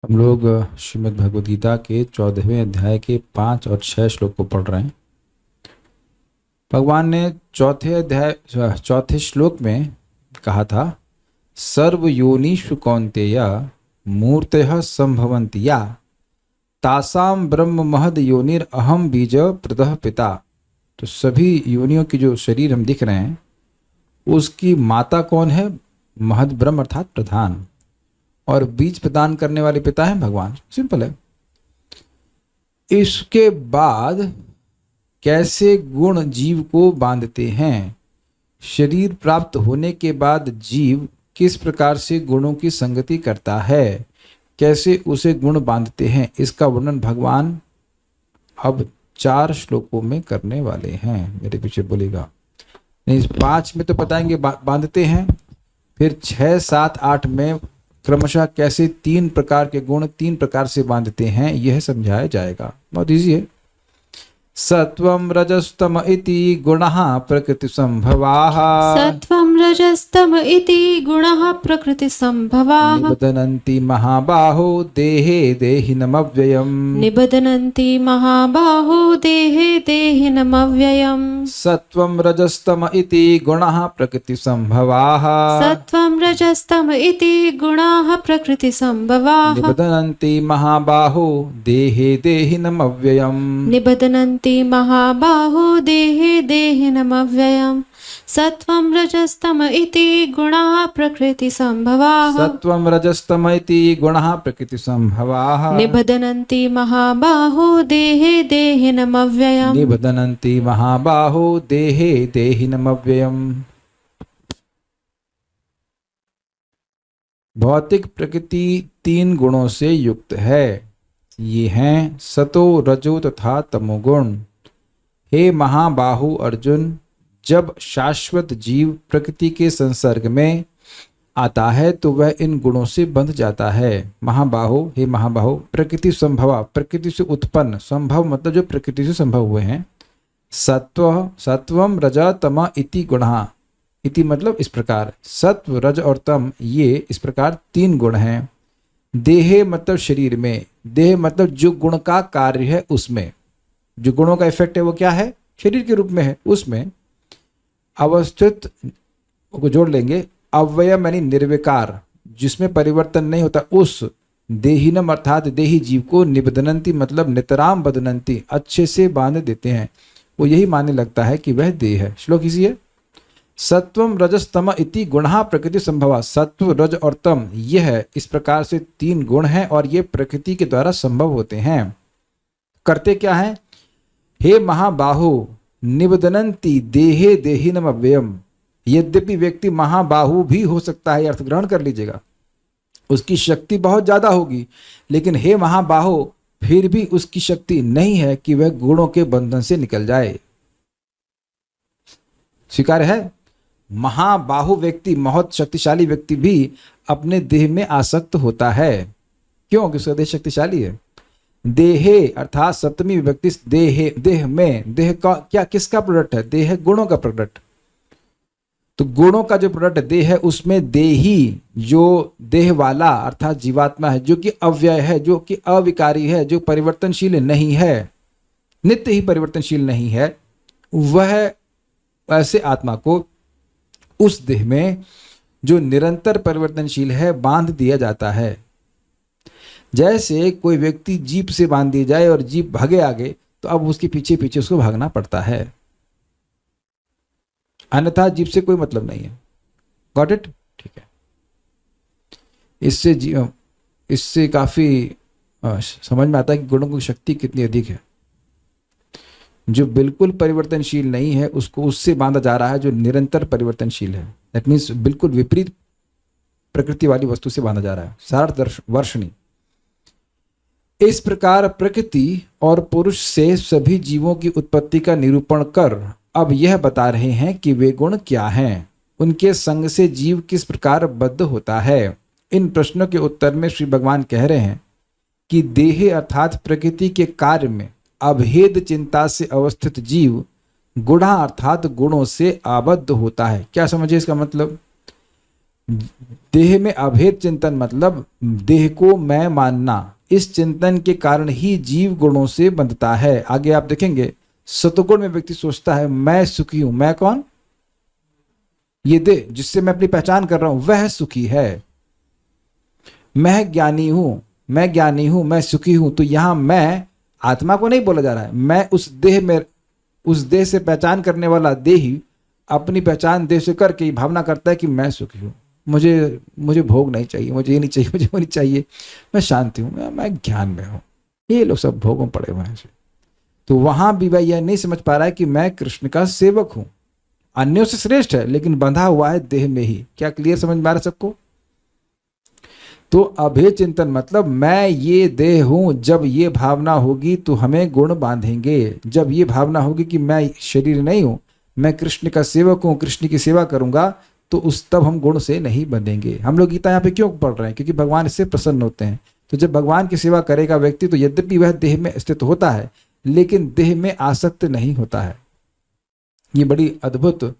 हम लोग श्रीमद् भगवद गीता के 14वें अध्याय के 5 और 6 श्लोक को पढ़ रहे हैं। भगवान ने चौथे श्लोक में कहा था, सर्व योनिषु कौन्तेय मूर्तयः संभवन्ति या तासाम ब्रह्म महद योनिर अहम बीज प्रदः पिता। तो सभी योनियों की जो शरीर हम दिख रहे हैं उसकी माता कौन है? महद ब्रह्म अर्थात प्रधान, और बीज प्रदान करने वाले पिता हैं भगवान। सिंपल है। इसके बाद कैसे गुण जीव को बांधते हैं? शरीर प्राप्त होने के बाद जीव किस प्रकार से गुणों की संगति करता है, कैसे उसे गुण बांधते हैं, इसका वर्णन भगवान अब 4 श्लोकों में करने वाले हैं। मेरे पीछे बोलेगा नहीं, 5 में तो बताएंगे बांधते हैं, फिर 6, 7, 8 में क्रमशः कैसे 3 प्रकार के गुण 3 प्रकार से बांधते हैं यह समझाया जाएगा। बहुत इजी है। सत्वं रजस्तम इति गुणः प्रकृति संभवाः। सत्वं रजस्तम इति गुणः प्रकृति संभवाः। निबध्नन्ति महाबाहो देहे देहिनमव्ययम्। निबध्नन्ति महाबाहो देहे देहिनमव्ययम्। सत्वं रजस्तम इति गुणः प्रकृति संभवाः। सत्वं रजस्तम इति गुणाः प्रकृति संभवाः। निबध्नन्ति महाबाहो देहे देहिनमव्ययम्। निबध्नन्ति महाबाहो देहे देहिनमव्ययम्। सत्वं रजस्तम इति गुणाः प्रकृति संभवाः। सत्वं रजस्तम इति गुणः प्रकृति संभवाः। निबध्नन्ति महाबाहो देहे देहिनमव्ययम्। निबध्नन्ति महाबाहो देहे देहिनमव्ययम्। भौतिक प्रकृति 3 गुणों से युक्त है। ये हैं सतो रजो तथा तमोगुण। हे महाबाहु अर्जुन, जब शाश्वत जीव प्रकृति के संसर्ग में आता है तो वह इन गुणों से बंध जाता है। महाबाहु, हे महाबाहु, प्रकृति संभवा, प्रकृति से उत्पन्न, संभव मतलब जो प्रकृति से संभव हुए हैं। सत्वम रज तम इति गुणः, इति मतलब इस प्रकार, सत्व रज और तम ये इस प्रकार 3 गुण हैं। देहे मतलब शरीर में, देह मतलब जो गुण का कार्य है उसमें, जो गुणों का इफेक्ट है वो क्या है? शरीर के रूप में है। उसमें अवस्थित को जोड़ लेंगे, अव्ययम यानी निर्विकार, जिसमें परिवर्तन नहीं होता, उस देहिनम अर्थात देही जीव को निबध्नन्ति मतलब नितराम बध्नन्ति, अच्छे से बांध देते हैं। वो यही मानने लगता है कि वह देह है। श्लोक इसी है। सत्वम रजस्तम इति गुणः प्रकृति संभवा। सत्व रज और तम यह इस प्रकार से 3 गुण हैं और ये प्रकृति के द्वारा संभव होते हैं। करते क्या हैं? हे महाबाहु निबध्नन्ति देहे देहिनम अव्ययम्। यद्यपि व्यक्ति महाबाहु भी हो सकता है, अर्थ ग्रहण कर लीजिएगा, उसकी शक्ति बहुत ज्यादा होगी, लेकिन हे महाबाहु फिर भी उसकी शक्ति नहीं है कि वह गुणों के बंधन से निकल जाए। स्वीकार है? महाबाहु व्यक्ति, बहुत शक्तिशाली व्यक्ति भी अपने देह में आसक्त होता है। क्यों? क्योंकि उसका देह शक्तिशाली है। देहे अर्थात सप्तमी विभक्ति देहे, देह में, देह का क्या, किसका प्रोडक्ट है? देह है गुणों का प्रोडक्ट। तो गुणों का जो प्रोडक्ट देह है उसमें देही, जो देह वाला अर्थात जीवात्मा है, जो कि अव्यय है, जो कि अविकारी है, जो परिवर्तनशील नहीं है, नित्य ही परिवर्तनशील नहीं है, वह ऐसे आत्मा को उस देह में जो निरंतर परिवर्तनशील है बांध दिया जाता है। जैसे कोई व्यक्ति जीप से बांध दी जाए और जीप भागे आगे, तो अब उसके पीछे पीछे उसको भागना पड़ता है, अन्यथा जीप से कोई मतलब नहीं है। Got it? ठीक है। इससे काफी समझ में आता है कि गुणों की शक्ति कितनी अधिक है। जो बिल्कुल परिवर्तनशील नहीं है उसको उससे बांधा जा रहा है जो निरंतर परिवर्तनशील है। दैट मीन्स बिल्कुल विपरीत प्रकृति वाली वस्तु से बांधा जा रहा है। सार्थ वर्षणी। इस प्रकार प्रकृति और पुरुष से सभी जीवों की उत्पत्ति का निरूपण कर अब यह बता रहे हैं कि वे गुण क्या हैं, उनके संग से जीव किस प्रकार बद्ध होता है। इन प्रश्नों के उत्तर में श्री भगवान कह रहे हैं कि देह अर्थात प्रकृति के कार्य में अभेद चिंता से अवस्थित जीव गुणा अर्थात गुणों से आबद्ध होता है। क्या समझे इसका मतलब? देह में अभेद चिंतन मतलब देह को मैं मानना। इस चिंतन के कारण ही जीव गुणों से बंधता है। आगे आप देखेंगे सतुगुण में व्यक्ति सोचता है मैं सुखी हूं। मैं कौन? ये देह जिससे मैं अपनी पहचान कर रहा हूं वह सुखी है। मैं ज्ञानी हूं, मैं ज्ञानी हूं, मैं सुखी हूं। तो यहां मैं आत्मा को नहीं बोला जा रहा है। मैं उस देह में, उस देह से पहचान करने वाला देही अपनी पहचान देह से करके ही भावना करता है कि मैं सुखी हूं, मुझे भोग नहीं चाहिए, मुझे ये नहीं चाहिए, मुझे वो नहीं चाहिए, मैं शांति हूं, मैं ज्ञान में हूं। ये लोग सब भोगों पड़े हुए हैं। तो वहां भी वह यह नहीं समझ पा रहा है कि मैं कृष्ण का सेवक हूं, अन्यों से श्रेष्ठ है लेकिन बंधा हुआ है देह में ही। क्या क्लियर समझ में आ रहा है सबको? तो अभेद चिंतन मतलब मैं ये देह हूं। जब ये भावना होगी तो हमें गुण बांधेंगे। जब ये भावना होगी कि मैं शरीर नहीं हूं, मैं कृष्ण का सेवक हूं, कृष्ण की सेवा करूंगा, तो तब हम गुण से नहीं बंधेंगे। हम लोग गीता यहाँ पे क्यों पढ़ रहे हैं? क्योंकि भगवान इससे प्रसन्न होते हैं। तो जब भगवान की सेवा करेगा व्यक्ति तो यद्यपि वह देह में स्थित होता है लेकिन देह में आसक्त नहीं होता है। ये बड़ी अद्भुत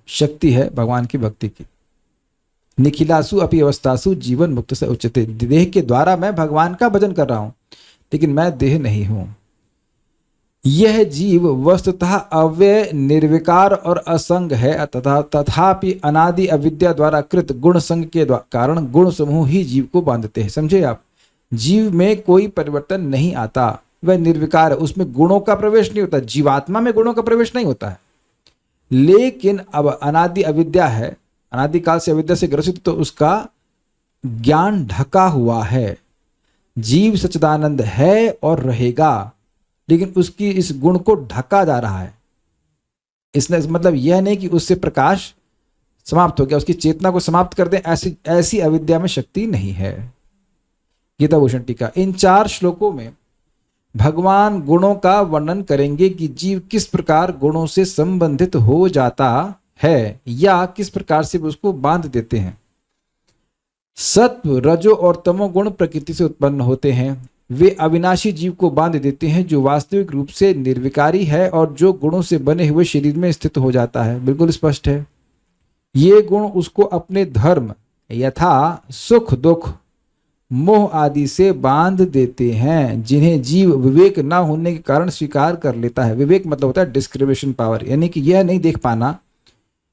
शक्ति है भगवान की भक्ति की। निखिलासु अपि अवस्थासु जीवन मुक्त से उच्चते। देह के द्वारा मैं भगवान का भजन कर रहा हूं लेकिन मैं देह नहीं हूं। यह जीव वस्तुतः अव्यय, निर्विकार और असंग है तथापि अनादि अविद्या द्वारा कृत गुण संग के कारण गुण समूह ही जीव को बांधते हैं। समझे आप? जीव में कोई परिवर्तन नहीं आता, वह निर्विकार है, उसमें गुणों का प्रवेश नहीं होता। जीवात्मा में गुणों का प्रवेश नहीं होता है। लेकिन अब अनादि अविद्या है, अनादिकाल से अविद्या से ग्रसित, तो उसका ज्ञान ढका हुआ है। जीव सच्चिदानंद है और रहेगा लेकिन उसकी इस गुण को ढका जा रहा है। इसने मतलब यह नहीं कि उससे प्रकाश समाप्त हो गया, उसकी चेतना को समाप्त कर दें, ऐसी अविद्या में शक्ति नहीं है। गीता भूषण टीका। इन 4 श्लोकों में भगवान गुणों का वर्णन करेंगे कि जीव किस प्रकार गुणों से संबंधित हो जाता है या किस प्रकार से उसको बांध देते हैं। सत्व, रजो और तमो गुण प्रकृति से उत्पन्न होते हैं। वे अविनाशी जीव को बांध देते हैं जो वास्तविक रूप से निर्विकारी है और जो गुणों से बने हुए शरीर में स्थित हो जाता है। बिल्कुल स्पष्ट है। ये गुण उसको अपने धर्म यथा सुख दुख मोह आदि से बांध देते हैं जिन्हें जीव विवेक न होने के कारण स्वीकार कर लेता है। विवेक मतलब होता है डिस्क्रिमिनेशन पावर, यानी कि यह नहीं देख पाना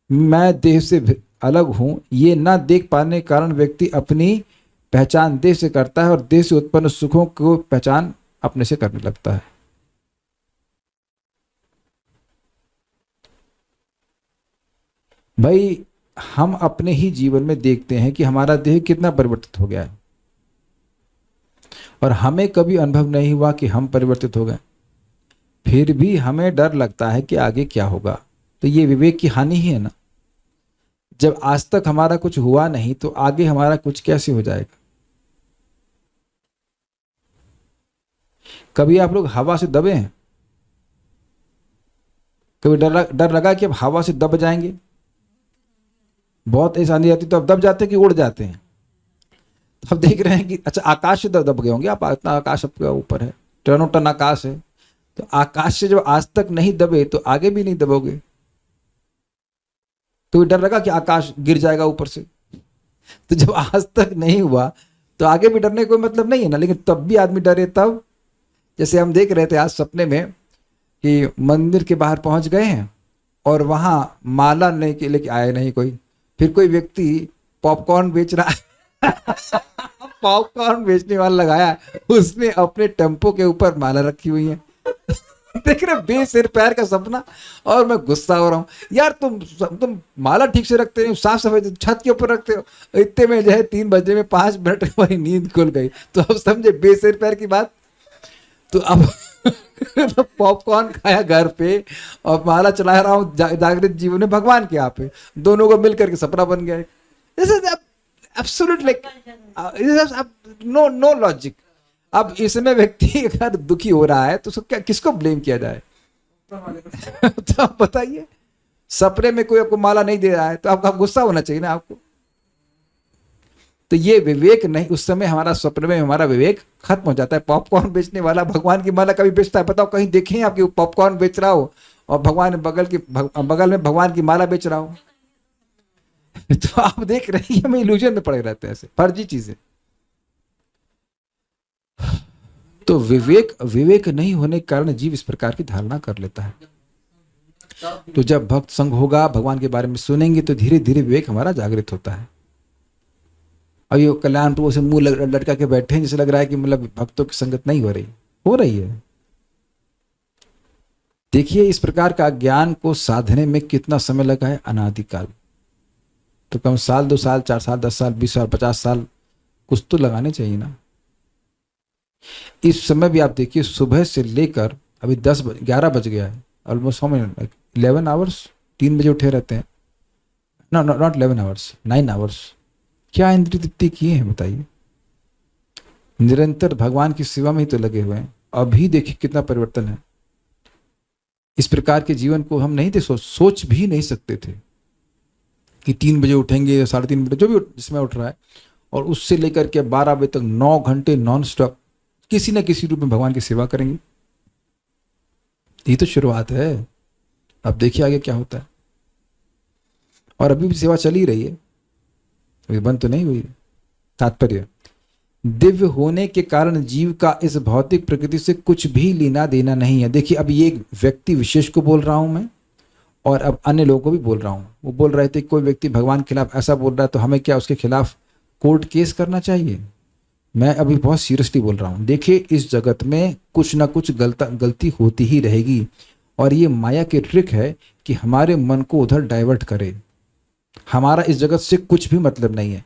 मैं देह से अलग हूं। ये ना देख पाने के कारण व्यक्ति अपनी पहचान देह से करता है और देह से उत्पन्न सुखों को पहचान अपने से करने लगता है। भाई हम अपने ही जीवन में देखते हैं कि हमारा देह कितना परिवर्तित हो गया है और हमें कभी अनुभव नहीं हुआ कि हम परिवर्तित हो गए, फिर भी हमें डर लगता है कि आगे क्या होगा। तो ये विवेक की हानि ही है ना। जब आज तक हमारा कुछ हुआ नहीं तो आगे हमारा कुछ कैसे हो जाएगा। कभी आप लोग हवा से दबे हैं? कभी डर लगा कि अब हवा से दब जाएंगे? बहुत ऐसी आंधी आती तो अब दब जाते हैं कि उड़ जाते हैं? अब देख रहे हैं कि अच्छा आकाश से दब गए होंगे आप, इतना आकाश आपके ऊपर है, टनों टन आकाश है। तो आकाश से जब आज तक नहीं दबे तो आगे भी नहीं दबोगे। तो डर लगा कि आकाश गिर जाएगा ऊपर से, तो जब आज तक नहीं हुआ तो आगे भी डरने कोई मतलब नहीं है ना। लेकिन तब भी आदमी डरे। तब जैसे हम देख रहे थे आज सपने में कि मंदिर के बाहर पहुंच गए हैं और वहां माला लेके आए नहीं कोई, फिर कोई व्यक्ति पॉपकॉर्न बेच रहा है पॉपकॉर्न बेचने वाला लगाया, उसने अपने टेम्पो के ऊपर माला रखी हुई है देख रहे बेसिर पैर का सपना। और मैं गुस्सा हो रहा हूँ, यार तुम माला ठीक से रखते नहीं, साफ सफाई छत के ऊपर रखते हो। इतने में जो है 3 बजे में 5 मिनट हमारी नींद खुल गई। तो अब समझे बेसिर पैर की बात। तो अब पॉपकॉर्न खाया घर पे और माला चला रहा हूँ जागृत जीवन में भगवान के यहाँ पे, दोनों को मिलकर के सपना बन गया। This is absolute like no logic. अब इसमें व्यक्ति अगर दुखी हो रहा है तो क्या किसको ब्लेम किया जाए? तो आप बताइए, सपने में कोई आपको माला नहीं दे रहा है तो आपका गुस्सा होना चाहिए ना आपको। तो ये विवेक नहीं, उस समय हमारा स्वप्न में हमारा विवेक खत्म हो जाता है। पॉपकॉर्न बेचने वाला भगवान की माला कभी बेचता है? बताओ कहीं देखें आपकी पॉपकॉर्न बेच रहा हो और भगवान बगल में भगवान की माला बेच रहा हो। तो आप देख रहे हैं हम इल्यूजन में पड़े रहते हैं, ऐसे फर्जी चीजें। तो विवेक नहीं होने के कारण जीव इस प्रकार की धारणा कर लेता है। तो जब भक्त संग होगा, भगवान के बारे में सुनेंगे, तो धीरे धीरे विवेक हमारा जागृत होता है। अब ये कल्याण तो से मुंह लटका के बैठे हैं, जैसे लग रहा है कि मतलब भक्तों की संगत नहीं हो रही है। देखिए इस प्रकार का ज्ञान को साधने में कितना समय लगा है, अनादिकाल। तो कम साल, 2 साल, 4 साल, 10 साल, 20 साल, 50 साल कुछ तो लगाने चाहिए ना। इस समय भी आप देखिए, सुबह से लेकर अभी 11 बज गया है, ऑलमोस्ट 11 आवर्स, 3 बजे उठे रहते हैं। Not 11 hours, 9 hours. क्या इंद्रिय तृप्ति किए हैं बताइए? निरंतर भगवान की सेवा में ही तो लगे हुए हैं। अभी देखिए कितना परिवर्तन है। इस प्रकार के जीवन को हम नहीं थे सोच भी नहीं सकते थे कि 3 बजे उठेंगे, 3:30 बजे, जो भी जिसमें उठ रहा है, और उससे लेकर के 12 बजे तक 9 घंटे नॉन स्टॉप किसी न किसी रूप में भगवान की सेवा करेंगे। ये तो शुरुआत है। अब देखिए आगे क्या होता है। और अभी भी सेवा चल ही रही है, अभी बंद तो नहीं हुई है। तात्पर्य, दिव्य होने के कारण जीव का इस भौतिक प्रकृति से कुछ भी लेना देना नहीं है। देखिए अब ये व्यक्ति विशेष को बोल रहा हूं मैं, और अब अन्य लोगों को भी बोल रहा हूं। वो बोल रहे थे कोई व्यक्ति भगवान के खिलाफ ऐसा बोल रहा है तो हमें क्या उसके खिलाफ कोर्ट केस करना चाहिए? मैं अभी बहुत सीरियसली बोल रहा हूं। देखिए इस जगत में कुछ ना कुछ गलती होती ही रहेगी, और ये माया की ट्रिक है कि हमारे मन को उधर डाइवर्ट करे। हमारा इस जगत से कुछ भी मतलब नहीं है।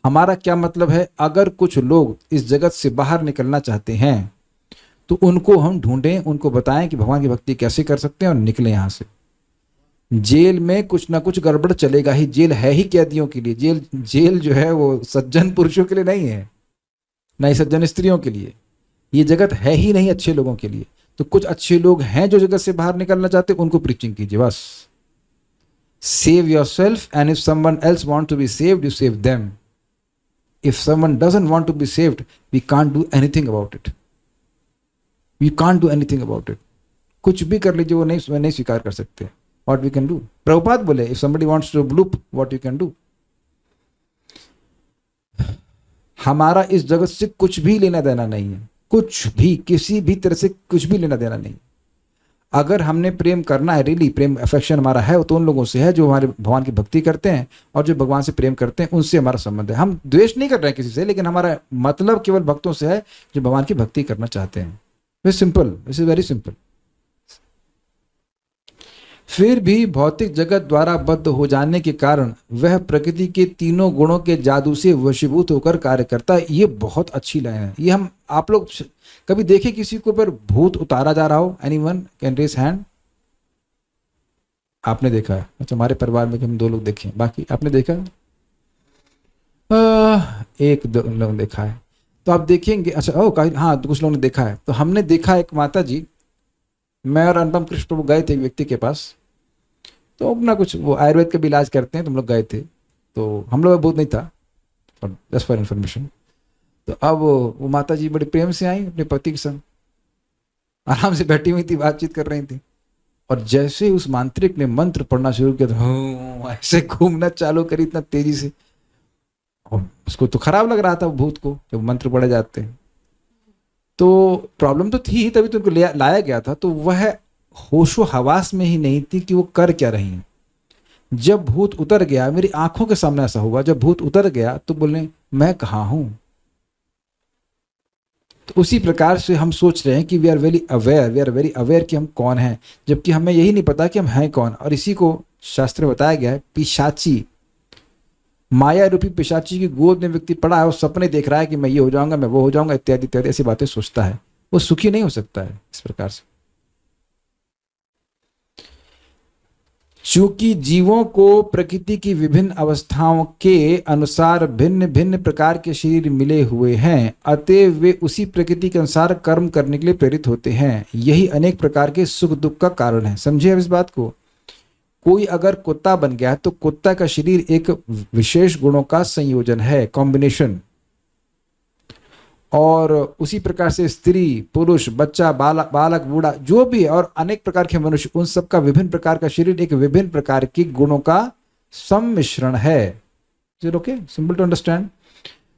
हमारा क्या मतलब है? अगर कुछ लोग इस जगत से बाहर निकलना चाहते हैं तो उनको हम ढूंढें, उनको बताएं कि भगवान की भक्ति कैसे कर सकते हैं और निकलें यहां से। जेल में कुछ ना कुछ गड़बड़ चलेगा ही। जेल है ही कैदियों के लिए। जेल जो है वो सज्जन पुरुषों के लिए नहीं है, ना ही सज्जन स्त्रियों के लिए। ये जगत है ही नहीं अच्छे लोगों के लिए। तो कुछ अच्छे लोग हैं जो जगत से बाहर निकलना चाहते, उनको प्रीचिंग कीजिए बस। Save yourself, and if someone else wants to be saved, you save them. If someone doesn't want to be saved, we can't do anything about it. We can't do anything about it. कुछ भी कर लीजिए, वो नहीं स्वीकार कर सकते। What we can do? Prabhupada बोले, if somebody wants to bloop, what you can do? हमारा इस जगत से कुछ भी लेना देना नहीं है। कुछ भी, किसी भी तरह से कुछ भी लेना देना नहीं। अगर हमने प्रेम करना है, रियली प्रेम अफेक्शन हमारा है, तो उन लोगों से है जो हमारे भगवान की भक्ति करते हैं और जो भगवान से प्रेम करते हैं, उनसे हमारा संबंध है। हम द्वेष नहीं कर रहे हैं किसी से, लेकिन हमारा मतलब केवल भक्तों से है जो भगवान की भक्ति करना चाहते हैं। Very simple, this is very simple. फिर भी भौतिक जगत द्वारा बद्ध हो जाने के कारण वह प्रकृति के तीनों गुणों के जादू से वशीभूत होकर कार्य करता है। ये बहुत अच्छी लाइन है। ये हम आप लोग कभी देखे किसी के ऊपर भूत उतारा जा रहा हो? Anyone can raise hand? आपने देखा है? अच्छा, हमारे परिवार में हम 2 लोग देखे, बाकी आपने देखा? 1-2 लोग देखा है। तो आप देखेंगे, अच्छा हाँ, कुछ लोगों ने देखा है। तो हमने देखा एक माता जी, मैं और अनुपम कृष्ण प्रभु गए थे एक व्यक्ति के पास, तो अपना कुछ वो आयुर्वेद का भी इलाज करते हैं, तो हम लोग गए थे। तो हम लोग बहुत नहीं था, जस्ट फॉर इन्फॉर्मेशन। तो अब वो माता जी बड़े प्रेम से आई अपने पति के संग, आराम से बैठी हुई थी, बातचीत कर रही थी। और जैसे उस मांत्रिक ने मंत्र पढ़ना शुरू किया तो ऐसे घूमना चालू करी इतना तेजी से, और उसको तो खराब लग रहा था भूत को जब मंत्र पढ़े जाते हैं। तो प्रॉब्लम तो थी, तभी तो उनको लाया गया था। तो वह होशो हवास में ही नहीं थी कि वो कर क्या रही हैं। जब भूत उतर गया, मेरी आंखों के सामने ऐसा हुआ, जब भूत उतर गया तो बोले मैं कहाँ हूं। तो उसी प्रकार से हम सोच रहे हैं कि वी आर वेरी अवेयर कि हम कौन हैं, जबकि हमें यही नहीं पता कि हम हैं कौन। और इसी को शास्त्र में बताया गया है, पिशाची, माया रूपी पिशाची की गोद में व्यक्ति पड़ा है, वो सपने देख रहा है कि मैं ये हो जाऊंगा, मैं वो हो जाऊंगा, इत्यादि इत्यादि ऐसी बातें सोचता है। वो सुखी नहीं हो सकता है इस प्रकार से। चूंकि जीवों को प्रकृति की विभिन्न अवस्थाओं के अनुसार भिन्न भिन्न प्रकार के शरीर मिले हुए हैं, अतएव वे उसी प्रकृति के अनुसार कर्म करने के लिए प्रेरित होते हैं। यही अनेक प्रकार के सुख दुख का कारण है। समझिए अब इस बात को। कोई अगर कुत्ता बन गया तो कुत्ता का शरीर एक विशेष गुणों का संयोजन है, कॉम्बिनेशन। और उसी प्रकार से स्त्री, पुरुष, बच्चा, बालक, बूढ़ा, जो भी, और अनेक प्रकार के मनुष्य, उन सब का विभिन्न प्रकार का शरीर एक विभिन्न प्रकार के गुणों का सम्मिश्रण है। Okay, simple to understand.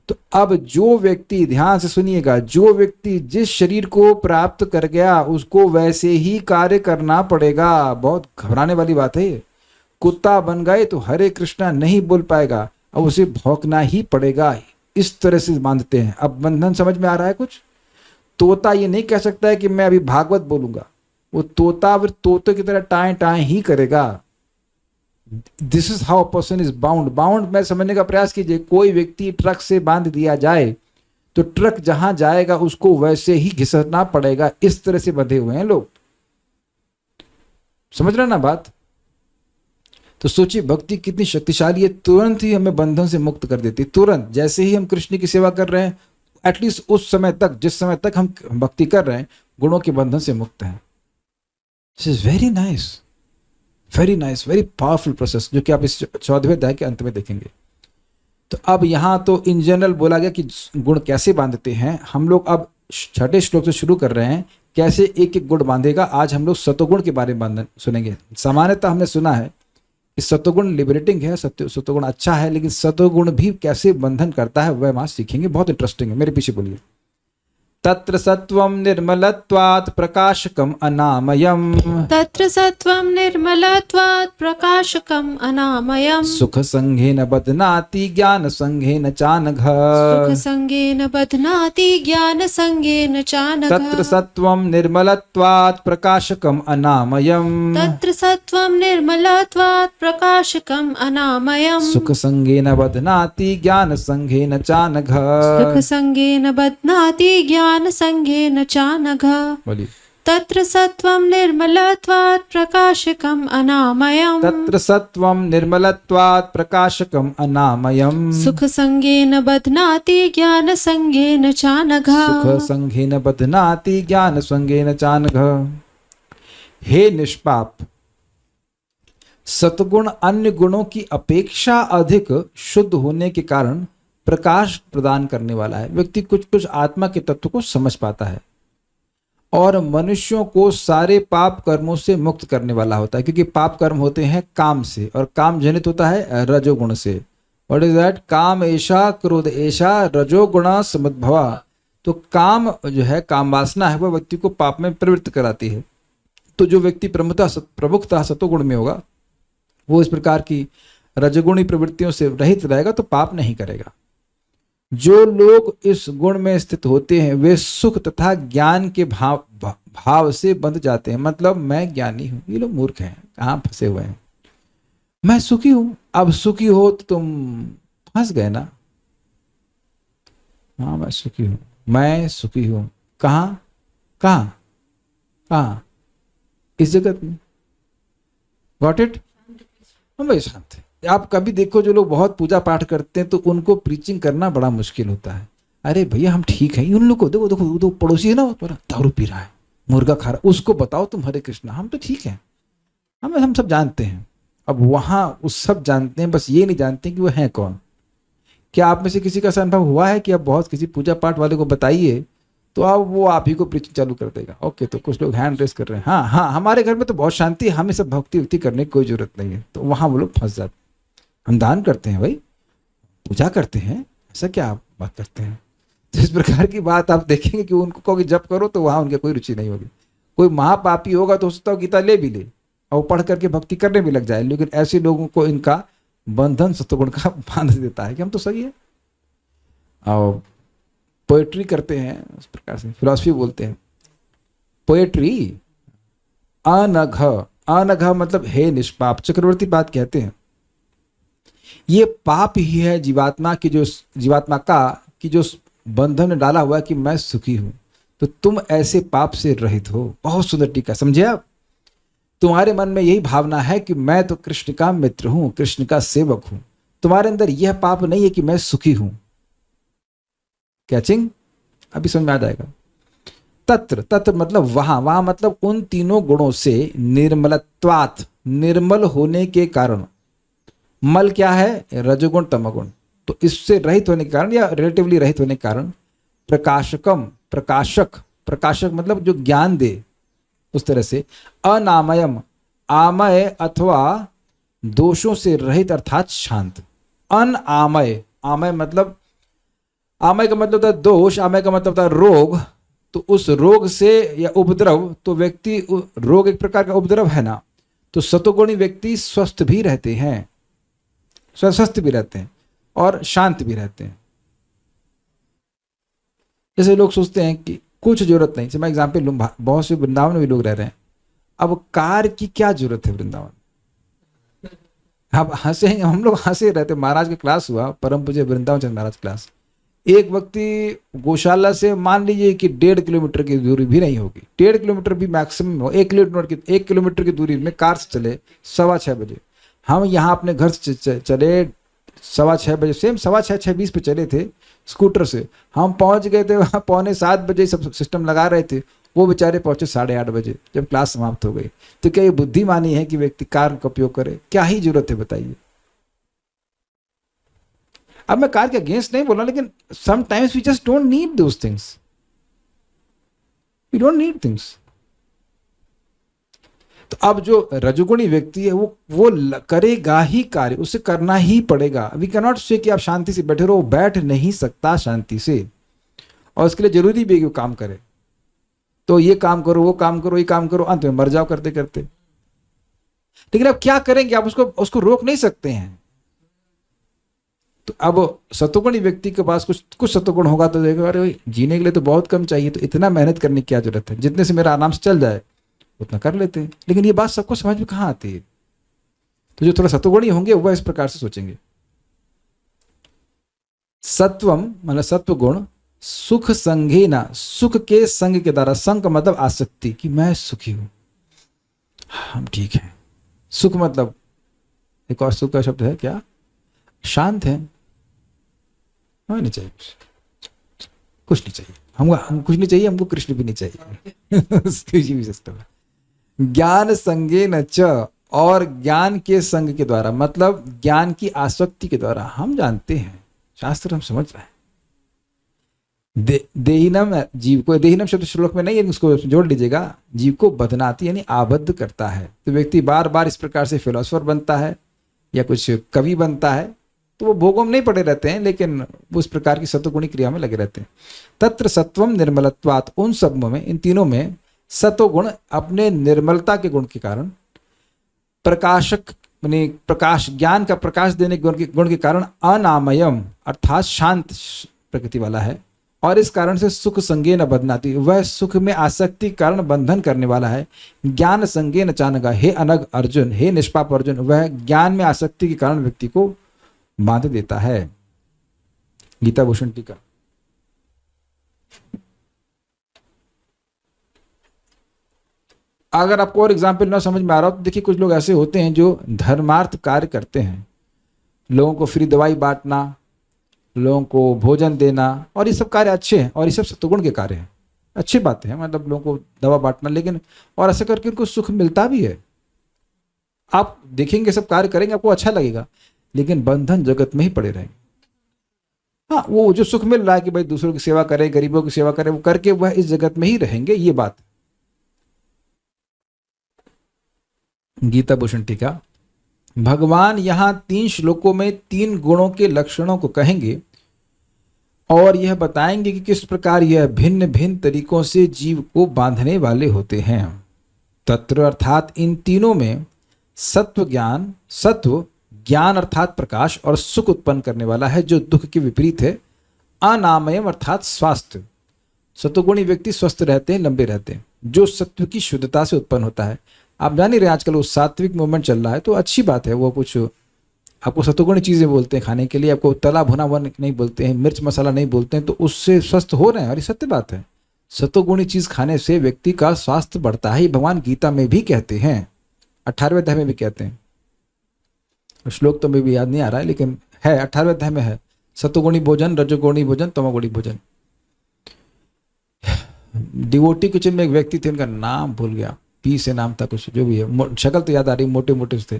तो अब जो व्यक्ति, ध्यान से सुनिएगा, जो व्यक्ति जिस शरीर को प्राप्त कर गया उसको वैसे ही कार्य करना पड़ेगा। बहुत घबराने वाली बात है ये। कुत्ता बन गए तो हरे कृष्णा नहीं बोल पाएगा, अब उसे भौंकना ही पड़ेगा। इस तरह से बांधते हैं। अब बंधन समझ में आ रहा है कुछ? तोता ये नहीं कह सकता है कि मैं अभी भागवत बोलूंगा, वो तोता फिर तोते की तरह टाएं टाएं ही करेगा। This is how person is bound. Bound में समझने का प्रयास कीजिए। कोई व्यक्ति ट्रक से बांध दिया जाए तो ट्रक जहां जाएगा उसको वैसे ही घिसना पड़ेगा। इस तरह से बंधे हुए हैं लोग। समझ रहे ना बात? तो सोचिए भक्ति कितनी शक्तिशाली है, तुरंत ही हमें बंधन से मुक्त कर देती है। तुरंत जैसे ही हम कृष्ण की सेवा कर रहे हैं, एटलीस्ट उस समय तक, जिस समय तक हम भक्ति कर रहे हैं, गुणों के बंधन से मुक्त हैं। This is very nice, very nice, very powerful process, जो कि आप इस 14वें अध्याय के अंत में देखेंगे। तो अब यहाँ तो इन जनरल बोला गया कि गुण कैसे बांधते हैं। हम लोग अब 6ठे श्लोक से शुरू कर रहे हैं, कैसे एक एक गुण बांधेगा। आज हम लोग सतोगुण के बारे में बांधन सुनेंगे। सामान्यतः हमने सुना है कि सतोगुण लिबरेटिंग है, सतोगुण अच्छा है, लेकिन सतोगुण भी कैसे बंधन करता है वह वहां सीखेंगे। बहुत इंटरेस्टिंग है, मेरे पीछे बोलिए। तत्र सत्वं निर्मलत्वात् प्रकाशकम् अनामयम्। तत्र सत्वं निर्मलत्वात् प्रकाशकम् अनामयम्। सुख संघेन बध्नाति ज्ञान संघेन चानघ। सुख संगेन बध्नाति ज्ञान संगेन चानघ। तत्र सत्वं निर्मलत्वात् प्रकाशकम् अनामयम्। तत्र सत्वं निर्मलत्वात् प्रकाशकम् अनामयम्। सुख संघेन बध्नाति ज्ञान संघेन चानघ। सुख संगेन बध्नाति ज्ञान संगेन चानघ। बोलिए। तत्र सत्वं निर्मलत्वात् प्रकाशकम् अनामयम्। तत्र सत्वं निर्मलत्वात् प्रकाशकम् अनामयम्। सुख संगेन बध्नाति ज्ञान संगेन चानघ। सुख संघेन बध्नाति ज्ञान संघेन चानघ। हे निष्पाप, सतगुण अन्य गुणों की अपेक्षा अधिक शुद्ध होने के कारण प्रकाश प्रदान करने वाला है। व्यक्ति कुछ कुछ आत्मा के तत्व को समझ पाता है और मनुष्यों को सारे पाप कर्मों से मुक्त करने वाला होता है, क्योंकि पाप कर्म होते हैं काम से और काम जनित होता है रजोगुण से। What is that? काम ऐशा क्रोध ऐशा रजोगुणा समुद्भवा। तो काम जो है, काम वासना है, वह व्यक्ति को पाप में प्रवृत्त कराती है। तो जो व्यक्ति प्रमुखतः सतोगुण में होगा वो इस प्रकार की रजगुणी प्रवृत्तियों से रहित रहेगा तो पाप नहीं करेगा। जो लोग इस गुण में स्थित होते हैं वे सुख तथा ज्ञान के भाव से बंध जाते हैं। मतलब मैं ज्ञानी हूं, ये लोग मूर्ख हैं, कहाँ फंसे हुए हैं। मैं सुखी हूं, अब सुखी हो तो तुम फंस गए ना। हाँ मैं सुखी हूं, मैं सुखी हूं, कहाँ कहाँ कहाँ? इस जगत में। Got it? हम भाई शांत है। आप कभी देखो जो लोग बहुत पूजा पाठ करते हैं तो उनको प्रीचिंग करना बड़ा मुश्किल होता है। अरे भैया हम ठीक है, उन लोग को देखो देखो, वो पड़ोसी है ना, वो दारू पी रहा है, मुर्गा खा रहा है, उसको बताओ तुम हरे कृष्णा, हम तो ठीक है, हम सब जानते हैं। अब वहां उस सब जानते हैं, बस ये नहीं जानते कि वो है कौन। क्या आप में से किसी का ऐसा अनुभव हुआ है कि आप बहुत किसी पूजा पाठ वाले को बताइए तो अब वो आप ही को प्रीचिंग चालू कर देगा? ओके, तो कुछ लोग हैंड रेस कर रहे हैं। हाँ हाँ, हमारे घर में तो बहुत शांति है, हमें सब भक्ति उक्ति करने की कोई जरूरत नहीं है। तो वहां वो लोग फंस जाते। हम दान करते हैं भाई, पूजा करते हैं, ऐसा क्या आप बात करते हैं? तो इस प्रकार की बात आप देखेंगे कि उनको कहोगे जप करो तो वहां उनकी कोई रुचि नहीं होगी। कोई महापापी होगा तो सोचता हो गीता ले भी ले और पढ़ करके भक्ति करने भी लग जाए, लेकिन ऐसे लोगों को इनका बंधन सत्वगुण का बांध देता है कि हम तो सही है। और पोएट्री करते हैं, उस प्रकार से फिलॉसफी बोलते हैं। पोएट्री अनघ, अनघ मतलब हे निष्पाप। चक्रवर्ती बात कहते हैं ये पाप ही है जीवात्मा की, जो जीवात्मा का कि जो बंधन में डाला हुआ है कि मैं सुखी हूं, तो तुम ऐसे पाप से रहित हो। बहुत सुंदर टीका, समझे आप? तुम्हारे मन में यही भावना है कि मैं तो कृष्ण का मित्र हूं, कृष्ण का सेवक हूं। तुम्हारे अंदर यह पाप नहीं है कि मैं सुखी हूं। कैचिंग? अभी समझ में आ जाएगा। तत्र, तत्र मतलब वहां, वहां मतलब उन तीनों गुणों से निर्मलत्वात्, निर्मल होने के कारण। मल क्या है? रजोगुण तमोगुण। तो इससे रहित होने के कारण या रिलेटिवली रहित होने के कारण प्रकाशकम, प्रकाशक, प्रकाशक मतलब जो ज्ञान दे, उस तरह से। अनामयम, आमय अथवा दोषों से रहित अर्थात शांत। अनामय, आमय मतलब, आमय का मतलब होता है दोष, आमय का मतलब होता है रोग। तो उस रोग से या उपद्रव, तो व्यक्ति, रोग एक प्रकार का उपद्रव है ना, तो सतोगुणी व्यक्ति स्वस्थ भी रहते हैं, स्वस्थ भी रहते हैं और शांत भी रहते हैं। जैसे लोग सोचते हैं कि कुछ जरूरत नहीं, जैसे मैं एग्जाम्पल लूँ, बहुत से वृंदावन में भी लोग रह रहे हैं, अब कार की क्या जरूरत है वृंदावन। अब हंसे, हम लोग हंसे रहते। महाराज का क्लास हुआ, परम पूज्य वृंदावन चंद्र महाराज क्लास। एक व्यक्ति गौशाला से मान लीजिए कि 1.5 किलोमीटर की दूरी भी नहीं होगी, 1.5 किलोमीटर भी मैक्सिमम हो, 1 किलोमीटर की दूरी में कार से चले 6:15 बजे। हम यहाँ अपने घर से चले 6:15 बजे, सेम 6:15 6:20 पे चले थे स्कूटर से। हम पहुंच गए थे वहाँ 6:45 बजे, सब सिस्टम लगा रहे थे। वो बेचारे पहुंचे 8:30 बजे जब क्लास समाप्त हो गई। तो क्या ये बुद्धिमानी है कि व्यक्ति कार का उपयोग करे? क्या ही जरूरत है बताइए। अब मैं कार के अगेंस्ट नहीं बोल रहा, लेकिन sometimes we just don't need those things, we don't need things. तो अब जो रजोगुणी व्यक्ति है वो करेगा ही कार्य, उसे करना ही पड़ेगा। वी कैन नॉट से कि आप शांति से बैठे रहो, बैठ नहीं सकता शांति से, और उसके लिए जरूरी भी है कि वो काम करे। तो ये काम करो, वो काम करो, ये काम करो, अंत में मर जाओ करते करते। लेकिन अब क्या करेंगे, आप उसको रोक नहीं सकते हैं। तो अब सतोगुणी व्यक्ति के पास कुछ सतोगुण होगा तो देखो, अरे जीने के लिए तो बहुत कम चाहिए, तो इतना मेहनत करने की क्या जरूरत है, जितने से मेरा आराम से चल जाए उतना कर लेते हैं। लेकिन ये बात सबको समझ में कहाँ आती है। तो जो थोड़ा सतोगुणी होंगे वह इस प्रकार से सोचेंगे। सत्वम मतलब सत्व गुण, सुख संगेना, सुख के संग के द्वारा, संग का मतलब आसक्ति, कि मैं सुखी हूं, हम ठीक हैं। सुख मतलब एक और सुख का शब्द है क्या, शांत है, हमें नहीं चाहिए कुछ नहीं चाहिए, हम कुछ नहीं चाहिए, हमको कृष्ण भी नहीं चाहिए। ज्ञान संगेन च, और ज्ञान के संग के द्वारा, मतलब ज्ञान की आसक्ति के द्वारा। हम जानते हैं, शास्त्र हम समझ रहे हैं। देहिनम, जीव को, देहिनम शब्द श्लोक में नहीं है, उसको जोड़ लीजिएगा, जीव को बदनाती यानी आबद्ध करता है। तो व्यक्ति बार बार इस प्रकार से फिलोसफर बनता है या कुछ कवि बनता है, तो वो भोगों में नहीं पड़े रहते हैं, लेकिन उस प्रकार की सतोगुणी क्रिया में लगे रहते हैं। तत्र सत्वम निर्मलत्वात्, उन सब में, इन तीनों में सतोगुण अपने निर्मलता के गुण के कारण, प्रकाशक यानी प्रकाश, ज्ञान का प्रकाश देने के गुण के कारण अनामयम अर्थात शांत प्रकृति वाला है, और इस कारण से सुख संगे न बदनाती, वह सुख में आसक्ति कारण बंधन करने वाला है। ज्ञान संगे न चानगा, हे अनग अर्जुन, हे निष्पाप अर्जुन, वह ज्ञान में आसक्ति के कारण व्यक्ति को बांध देता है। गीता भूषण टीका। अगर आपको और एग्जाम्पल ना समझ में आ रहा हो तो देखिए, कुछ लोग ऐसे होते हैं जो धर्मार्थ कार्य करते हैं, लोगों को फ्री दवाई बांटना, लोगों को भोजन देना, और ये सब कार्य अच्छे हैं, और ये सब सतोगुण के कार्य हैं, अच्छी बातें हैं, मतलब लोगों को दवा बांटना, लेकिन और ऐसे करके उनको सुख मिलता भी है। आप देखेंगे सब कार्य करेंगे, आपको अच्छा लगेगा, लेकिन बंधन जगत में ही पड़े रहेंगे। हाँ, वो जो सुख मिल रहा है कि भाई दूसरों की सेवा करें, गरीबों की सेवा करें, वो करके वह इस जगत में ही रहेंगे, ये बात। गीता भूषण टीका। भगवान यहां 3 श्लोकों में 3 गुणों के लक्षणों को कहेंगे और यह बताएंगे कि किस प्रकार यह भिन्न भिन्न तरीकों से जीव को बांधने वाले होते हैं। तत्र अर्थात इन तीनों में सत्व ज्ञान अर्थात प्रकाश और सुख उत्पन्न करने वाला है, जो दुख के विपरीत है। अनामयम अर्थात स्वास्थ्य, सत्वगुणी व्यक्ति स्वस्थ रहते हैं, लंबे रहते हैं, जो सत्व की शुद्धता से उत्पन्न होता है। आप जान ही रहे आजकल वो सात्विक मूवमेंट चल रहा है, तो अच्छी बात है। वो कुछ आपको सत्वगुणी चीज़ें बोलते हैं खाने के लिए, आपको तला भुना हुआ नहीं बोलते हैं, मिर्च मसाला नहीं बोलते हैं, तो उससे स्वस्थ हो रहे हैं, और ये सत्य बात है। सत्वगुणी चीज़ खाने से व्यक्ति का स्वास्थ्य बढ़ता है, भगवान गीता में भी कहते हैं, 18वें अध्याय में भी कहते हैं। श्लोक तो मैं भी याद नहीं आ रहा है, लेकिन है 18वें अध्याय में है, सत्वगुणी भोजन, रजोगुणी भोजन, तमोगुणी भोजन। डिवोटी किचन में एक व्यक्ति थे, उनका नाम भूल गया, पी से नाम था कुछ, जो भी है, शक्ल तो याद आ रही, मोटे मोटे थे,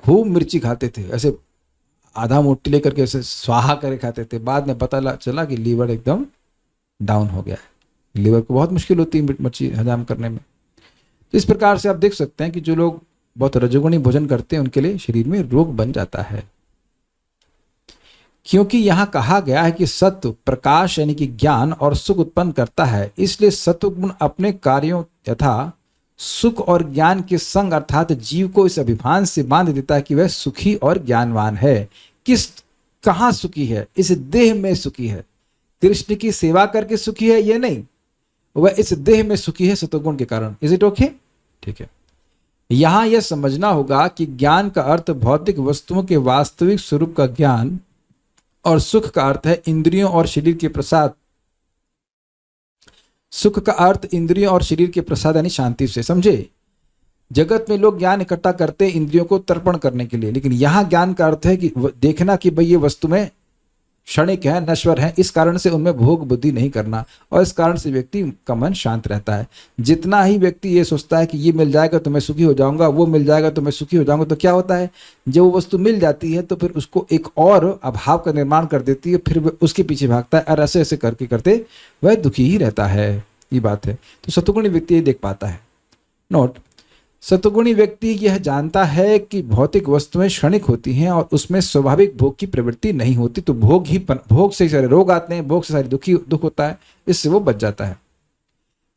खूब मिर्ची खाते थे, ऐसे आधा मोटी लेकर के ऐसे स्वाहा करे खाते थे। बाद में पता चला कि लीवर एकदम डाउन हो गया है, लीवर को बहुत मुश्किल होती है मिर्ची हजाम करने में। तो इस प्रकार से आप देख सकते हैं कि जो लोग बहुत रजोगुणी भोजन करते हैं उनके लिए शरीर में रोग बन जाता है। क्योंकि यहाँ कहा गया है कि सत्व प्रकाश यानी कि ज्ञान और सुख उत्पन्न करता है, इसलिए सत्व गुण अपने कार्यों यथा सुख और ज्ञान के संग अर्थात जीव को इस अभिमान से बांध देता है कि वह सुखी और ज्ञानवान है। कहाँ सुखी है? इस देह में सुखी है। कृष्ण की सेवा करके सुखी है ये नहीं, वह इस देह में सुखी है सत्वगुण के कारण। Is it okay? ठीक है। यहां यह समझना होगा कि ज्ञान का अर्थ भौतिक वस्तुओं के वास्तविक स्वरूप का ज्ञान और सुख का अर्थ है इंद्रियों और शरीर के प्रसाद। सुख का अर्थ इंद्रियों और शरीर के प्रसाद यानी शांति से। समझे? जगत में लोग ज्ञान इकट्ठा करते हैं इंद्रियों को तर्पण करने के लिए, लेकिन यहां ज्ञान का अर्थ है कि देखना कि भाई ये वस्तु में क्षणिक है, नश्वर है, इस कारण से उनमें भोग बुद्धि नहीं करना, और इस कारण से व्यक्ति का मन शांत रहता है। जितना ही व्यक्ति ये सोचता है कि ये मिल जाएगा तो मैं सुखी हो जाऊंगा, वो मिल जाएगा तो मैं सुखी हो जाऊंगा, तो क्या होता है जब वो वस्तु मिल जाती है तो फिर उसको एक और अभाव का निर्माण कर देती है, फिर वह उसके पीछे भागता है और ऐसे ऐसे करके करते वह दुखी ही रहता है। ये बात है। तो सत्वगुणी व्यक्ति ये देख पाता है। नोट, सत्वगुणी व्यक्ति यह जानता है कि भौतिक वस्तुएं क्षणिक होती हैं और उसमें स्वाभाविक भोग की प्रवृत्ति नहीं होती, तो भोग से सारे रोग आते हैं, भोग से सारे दुख होता है, इससे वो बच जाता है।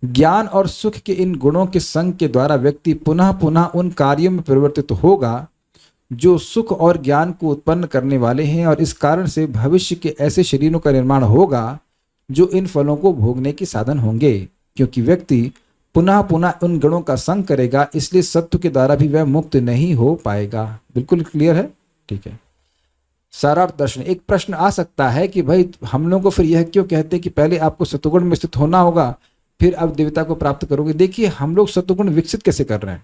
ज्ञान और सुख के इन गुणों के संग के द्वारा व्यक्ति पुनः पुनः उन कार्यों में परिवर्तित होगा जो सुख और ज्ञान को उत्पन्न करने वाले हैं, और इस कारण से भविष्य के ऐसे शरीरों का निर्माण होगा जो इन फलों को भोगने के साधन होंगे। क्योंकि व्यक्ति पुनः पुनः उन गुणों का संग करेगा, इसलिए सत्व के द्वारा भी वह मुक्त नहीं हो पाएगा। बिल्कुल क्लियर है? ठीक है। सारार्थ दर्शन। एक प्रश्न आ सकता है कि भाई हम लोगों को फिर यह क्यों कहते हैं कि पहले आपको सत्वगुण में स्थित होना होगा फिर आप देवता को प्राप्त करोगे? देखिए, हम लोग सत्वगुण विकसित कैसे कर रहे हैं?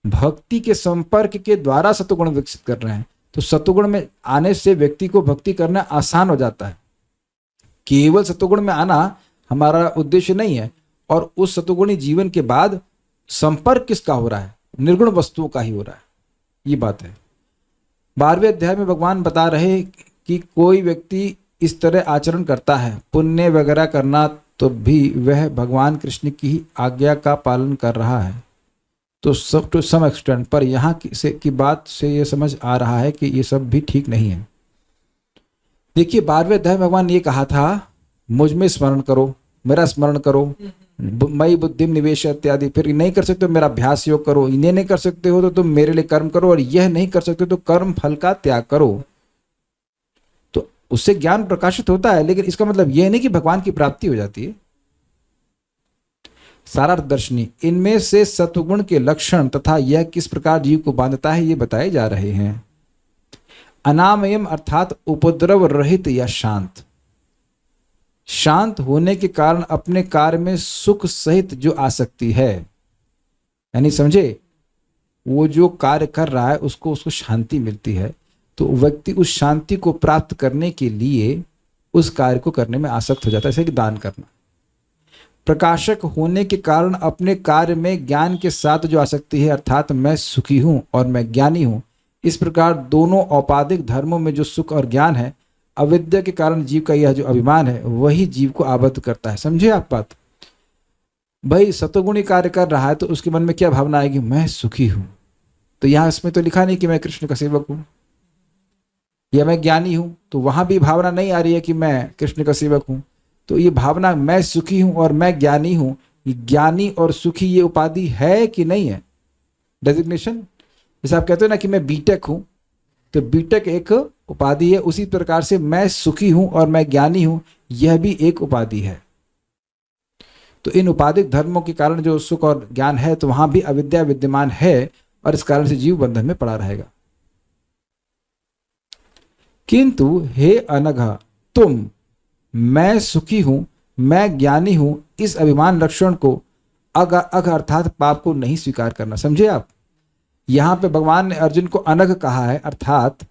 भक्ति के संपर्क के द्वारा सत्वगुण विकसित कर रहे हैं। तो सत्वगुण में आने से व्यक्ति को भक्ति करना आसान हो जाता है। केवल सत्वगुण में आना हमारा उद्देश्य नहीं है, और उस सत्वगुणी जीवन के बाद संपर्क किसका हो रहा है? निर्गुण वस्तुओं का ही हो रहा है। ये बात है। 12वें अध्याय में भगवान बता रहे कि कोई व्यक्ति इस तरह आचरण करता है, पुण्य वगैरह करना, तो भी वह भगवान कृष्ण की आज्ञा का पालन कर रहा है। तो सब टू सम एक्सटेंट पर यहाँ की बात से यह समझ आ रहा है कि ये सब भी ठीक नहीं है। देखिए, 12वें अध्याय में भगवान ये कहा था, मुझ में स्मरण करो, मेरा स्मरण करो, मई बुद्धि निवेश इत्यादि। फिर नहीं कर सकते हो मेरा अभ्यास योग करो, इन्हें नहीं कर सकते हो तो तुम मेरे लिए कर्म करो, और यह नहीं कर सकते तो कर्म फल का त्याग करो। तो उससे ज्ञान प्रकाशित होता है, लेकिन इसका मतलब यह नहीं कि भगवान की प्राप्ति हो जाती है। सारार्थ दर्शनी। इनमें से सत्वगुण के लक्षण तथा यह किस प्रकार जीव को बांधता है ये बताए जा रहे हैं। अनामयम अर्थात उपद्रव रहित या शांत। शांत होने के कारण अपने कार्य में सुख सहित जो आसक्ति है, यानी समझे, वो जो कार्य कर रहा है उसको शांति मिलती है, तो व्यक्ति उस शांति को प्राप्त करने के लिए उस कार्य को करने में आसक्त हो जाता है, जैसे कि दान करना। प्रकाशक होने के कारण अपने कार्य में ज्ञान के साथ जो आसक्ति है, अर्थात मैं सुखी हूं और मैं ज्ञानी हूं, इस प्रकार दोनों औपाधिक धर्मों में जो सुख और ज्ञान है, अविद्या के कारण जीव का यह जो अभिमान है वही जीव को आबद्ध करता है। समझे आप बात? भाई सत्वगुणी कार्य कर रहा है तो उसके मन में क्या भावना आएगी? मैं सुखी हूं। तो यहां इसमें तो लिखा नहीं कि मैं कृष्ण का सेवक हूं या मैं ज्ञानी हूं, तो वहां भी भावना नहीं आ रही है कि मैं कृष्ण का सेवक हूं। तो ये भावना मैं सुखी हूं और मैं ज्ञानी हूं, ज्ञानी और सुखी ये उपाधि है कि नहीं है? डेजिग्नेशन। जैसे आप कहते हो ना कि मैं बीटेक हूं, तो बीटेक एक उपाधि है, उसी प्रकार से मैं सुखी हूं और मैं ज्ञानी हूं, यह भी एक उपाधि है। तो इन उपाधिक धर्मों के कारण जो सुख और ज्ञान है, तो वहां भी अविद्या विद्यमान है, और इस कारण से जीव बंधन में पड़ा रहेगा। किंतु हे अनघ, तुम मैं सुखी हूं, मैं ज्ञानी हूं, इस अभिमान लक्षण को अघ अर्थात पाप को नहीं स्वीकार करना। समझे आप? यहां पे भगवान ने अर्जुन को अनघ कहा है, अर्थात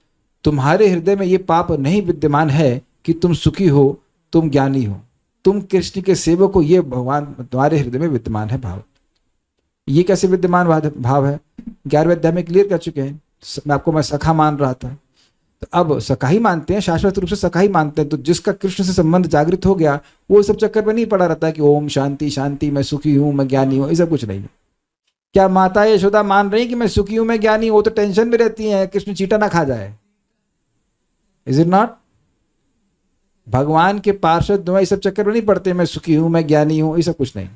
तुम्हारे हृदय में ये पाप नहीं विद्यमान है कि तुम सुखी हो, तुम ज्ञानी हो, तुम कृष्ण के सेवक हो, ये भगवान तुम्हारे हृदय में विद्यमान है भाव। ये कैसे विद्यमान भाव है? 11वें अध्याय में क्लियर कर चुके हैं। मैं सखा मान रहा था, तो अब सखा ही मानते हैं, शाश्वत रूप से सखा ही मानते हैं। तो जिसका कृष्ण से संबंध जागृत हो गया, वो सब चक्कर में नहीं पड़ा रहता है कि ओम शांति शांति, मैं सुखी हूं, मैं ज्ञानी हूं, ये सब कुछ नहीं है। क्या माता यशोदा मान रही कि मैं सुखी हूं, मैं ज्ञानी हूं? वो तो टेंशन में रहती है कृष्ण चीटा ना खा जाए। Is it not? भगवान के पार्षद ये सब चक्कर में नहीं पड़ते, मैं सुखी हूं, मैं ज्ञानी हूं, ये सब कुछ नहीं।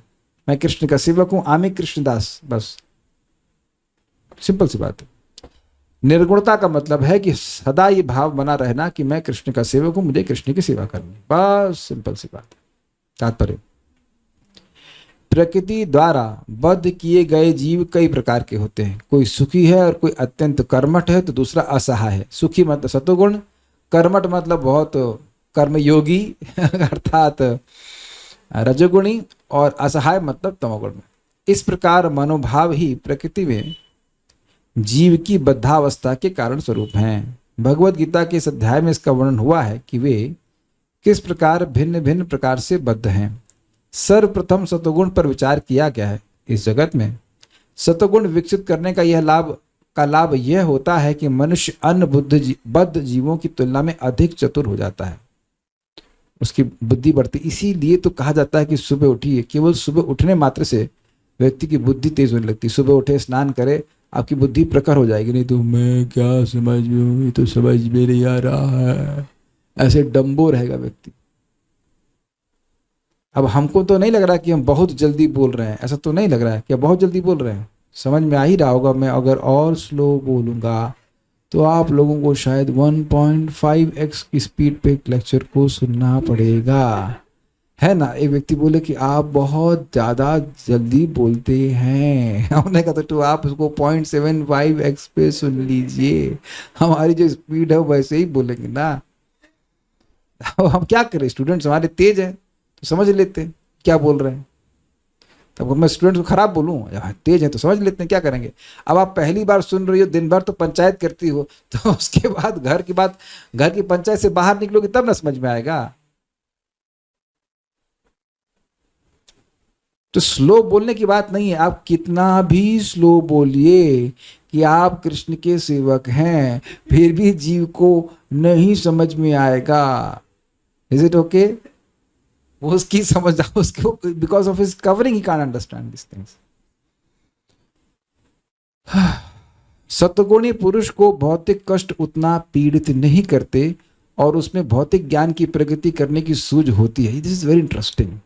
मैं कृष्ण का सेवक हूं, आमी कृष्णदास, बस सिंपल सी बात है। निर्गुणता का मतलब है कि सदा ये भाव बना रहना कि मैं कृष्ण का सेवक हूं, मुझे कृष्ण की सेवा करनी, बस सिंपल सी बात है। तात्पर्य, प्रकृति द्वारा बद्ध किए गए जीव कई प्रकार के होते हैं। कोई सुखी है और कोई अत्यंत कर्मठ है, तो दूसरा असहाय है। सुखी मतलब सतोगुण, कर्मठ मतलब बहुत कर्मयोगी अर्थात रजोगुणी, और असहाय मतलब तमोगुण में। इस प्रकार मनोभाव ही प्रकृति में जीव की बद्धावस्था के कारण स्वरूप हैं। भगवत गीता के इस अध्याय में इसका वर्णन हुआ है कि वे किस प्रकार भिन्न भिन्न प्रकार से बद्ध हैं। सर्वप्रथम सतोगुण पर विचार किया गया है। इस जगत में सतोगुण विकसित करने का लाभ यह होता है कि मनुष्य अन्य बद्ध जीवों की तुलना में अधिक चतुर हो जाता है, उसकी बुद्धि बढ़ती। इसीलिए तो कहा जाता है कि सुबह उठिए, केवल सुबह उठने मात्र से व्यक्ति की बुद्धि तेज होने लगती। सुबह उठे, स्नान करे, आपकी बुद्धि प्रखर हो जाएगी। नहीं तो मैं क्या समझ लूँ, ये तो समझ में नहीं आ रहा है, ऐसे डम्बो रहेगा व्यक्ति। अब हमको तो नहीं लग रहा कि हम बहुत जल्दी बोल रहे हैं, ऐसा तो नहीं लग रहा है कि बहुत जल्दी बोल रहे हैं, समझ में आ ही रहा होगा। मैं अगर और स्लो बोलूँगा तो आप लोगों को शायद 1.5x की स्पीड पे लेक्चर को सुनना पड़ेगा, है ना। एक व्यक्ति बोले कि आप बहुत ज़्यादा जल्दी बोलते हैं, हमने कहा तो आप उसको 0.75x पे सुन लीजिए, हमारी जो स्पीड है वैसे ही बोलेंगे ना। हम क्या करें, स्टूडेंट्स हमारे तेज हैं तो समझ लेते हैं क्या बोल रहे हैं। तब मैं स्टूडेंट को खराब बोलूँ, तेज है तो समझ लेते हैं, क्या करेंगे। अब आप पहली बार सुन रही हो, दिन भर तो पंचायत करती हो, तो उसके बाद घर की पंचायत से बाहर निकलोगे तब ना समझ में आएगा। तो स्लो बोलने की बात नहीं है, आप कितना भी स्लो बोलिए कि आप कृष्ण के सेवक हैं, फिर भी जीव को नहीं समझ में आएगा। Is it okay? उसकी समझ उसको, because of his covering he can't understand this things. सत्वगुणी पुरुष को भौतिक कष्ट उतना पीड़ित नहीं करते और उसमें भौतिक ज्ञान की प्रगति करने की सूझ होती है। This is very interesting.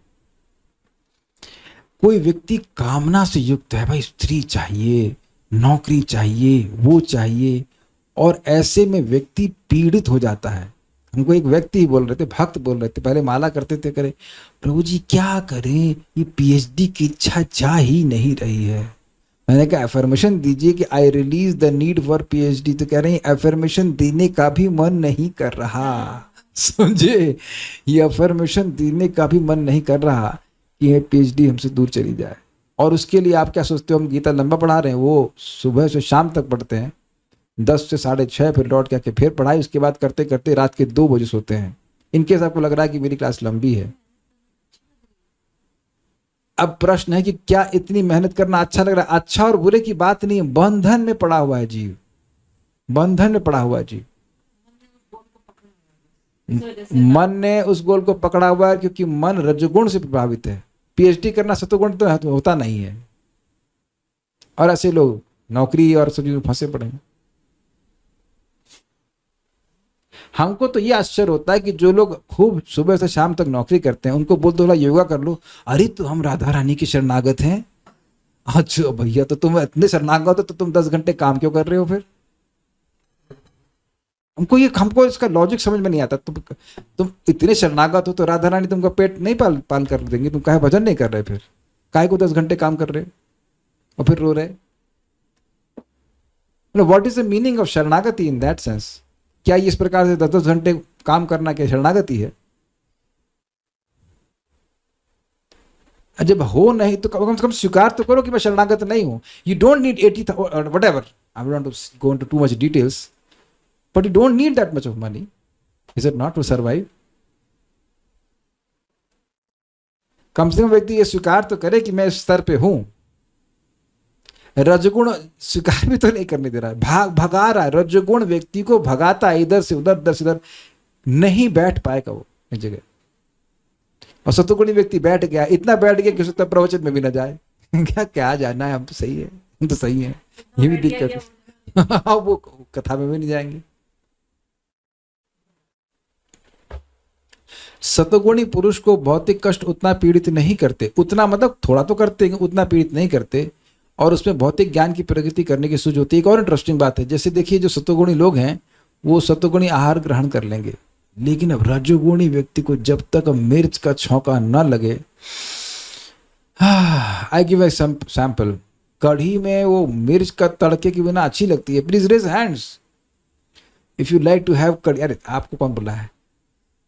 कोई व्यक्ति कामना से युक्त है, भाई स्त्री चाहिए, नौकरी चाहिए, वो चाहिए, और ऐसे में व्यक्ति पीड़ित हो जाता है। हमको एक व्यक्ति बोल रहे थे, भक्त बोल रहे थे, पहले माला करते थे, करे प्रभु जी क्या करें, ये पीएचडी की इच्छा जा ही नहीं रही है। मैंने कहा एफर्मेशन दीजिए कि I release the need for PhD, तो कह रहे हैं एफर्मेशन देने का भी मन नहीं कर रहा। समझे, ये एफर्मेशन देने का भी मन नहीं कर रहा कि ये पीएचडी हमसे दूर चली जाए। और उसके लिए आप क्या सोचते हो, हम गीता लंबा पढ़ा रहे हैं, वो सुबह से शाम तक पढ़ते हैं, 10 से 6:30, फिर लौट के फिर पढ़ाई, उसके बाद करते करते रात के 2 बजे सोते हैं। इनकेस आपको लग रहा है कि मेरी क्लास लंबी है। अब प्रश्न है कि क्या इतनी मेहनत करना अच्छा लग रहा है? अच्छा और बुरे की बात नहीं है, बंधन में पड़ा हुआ है जीव, बंधन में पड़ा हुआ है जीव। मन ने उस गोल को पकड़ा हुआ है, क्योंकि मन रजोगुण से प्रभावित है। पीएचडी करना सतोगुण तो होता नहीं है, और ऐसे लोग नौकरी और सब चीजों में फंसे पड़े हैं। हमको तो ये आश्चर्य होता है कि जो लोग खूब सुबह से शाम तक नौकरी करते हैं, उनको बोल दो योगा कर लो, अरे तो हम राधा रानी की शरणागत हैं। अच्छा भैया, तो तुम इतने शरणागत हो तो तुम 10 घंटे काम क्यों कर रहे हो फिर? हमको इसका लॉजिक समझ में नहीं आता। तुम इतने शरणागत हो तो राधा रानी तुमका पेट नहीं पाल कर देंगे, तुम काहे भजन नहीं कर रहे, फिर काहे को 10 घंटे काम कर रहे और फिर रो रहे? What is the meaning of शरणागति इन दैट सेंस? क्या इस प्रकार से 10-10 घंटे काम करना क्या शरणागति है? जब हो नहीं तो कम से कम स्वीकार तो करो कि मैं शरणागत नहीं हूं। You don't need 80,000 whatever, I don't want to go into too much details, but you don't need that much of money, is it not, to survive? कम से कम व्यक्ति ये स्वीकार तो करे कि मैं इस स्तर पे हूं। रजगुण स्वीकार भी तो नहीं करने दे रहा है, भगा रहा है। रजगुण व्यक्ति को भगाता है, इधर से उधर नहीं बैठ पाएगा वो इस जगह। और सतोगुणी व्यक्ति बैठ गया, इतना बैठ गया कि उसका प्रवचन में भी ना जाए। क्या क्या जानना है, हम तो सही है, हम तो सही है, ये भी दिक्कत है। वो कथा में भी नहीं जाएंगे। सतोगुणी पुरुष को भौतिक कष्ट उतना पीड़ित नहीं करते, उतना मतलब थोड़ा तो करते हैं, उतना पीड़ित नहीं करते, और उसमें भौतिक ज्ञान की प्रगति करने की सूझ होती है। एक और इंटरेस्टिंग बात है, जैसे देखिए जो सतोगुणी लोग हैं वो सतोगुणी आहार ग्रहण कर लेंगे, लेकिन अब रजोगुणी व्यक्ति को जब तक मिर्च का छौंका न लगे, आई गिव ए सैंपल, कढ़ी में वो मिर्च का तड़के के बिना अच्छी लगती है, please raise hands if you like to have kadhi. अरे आपको कौन बोला है?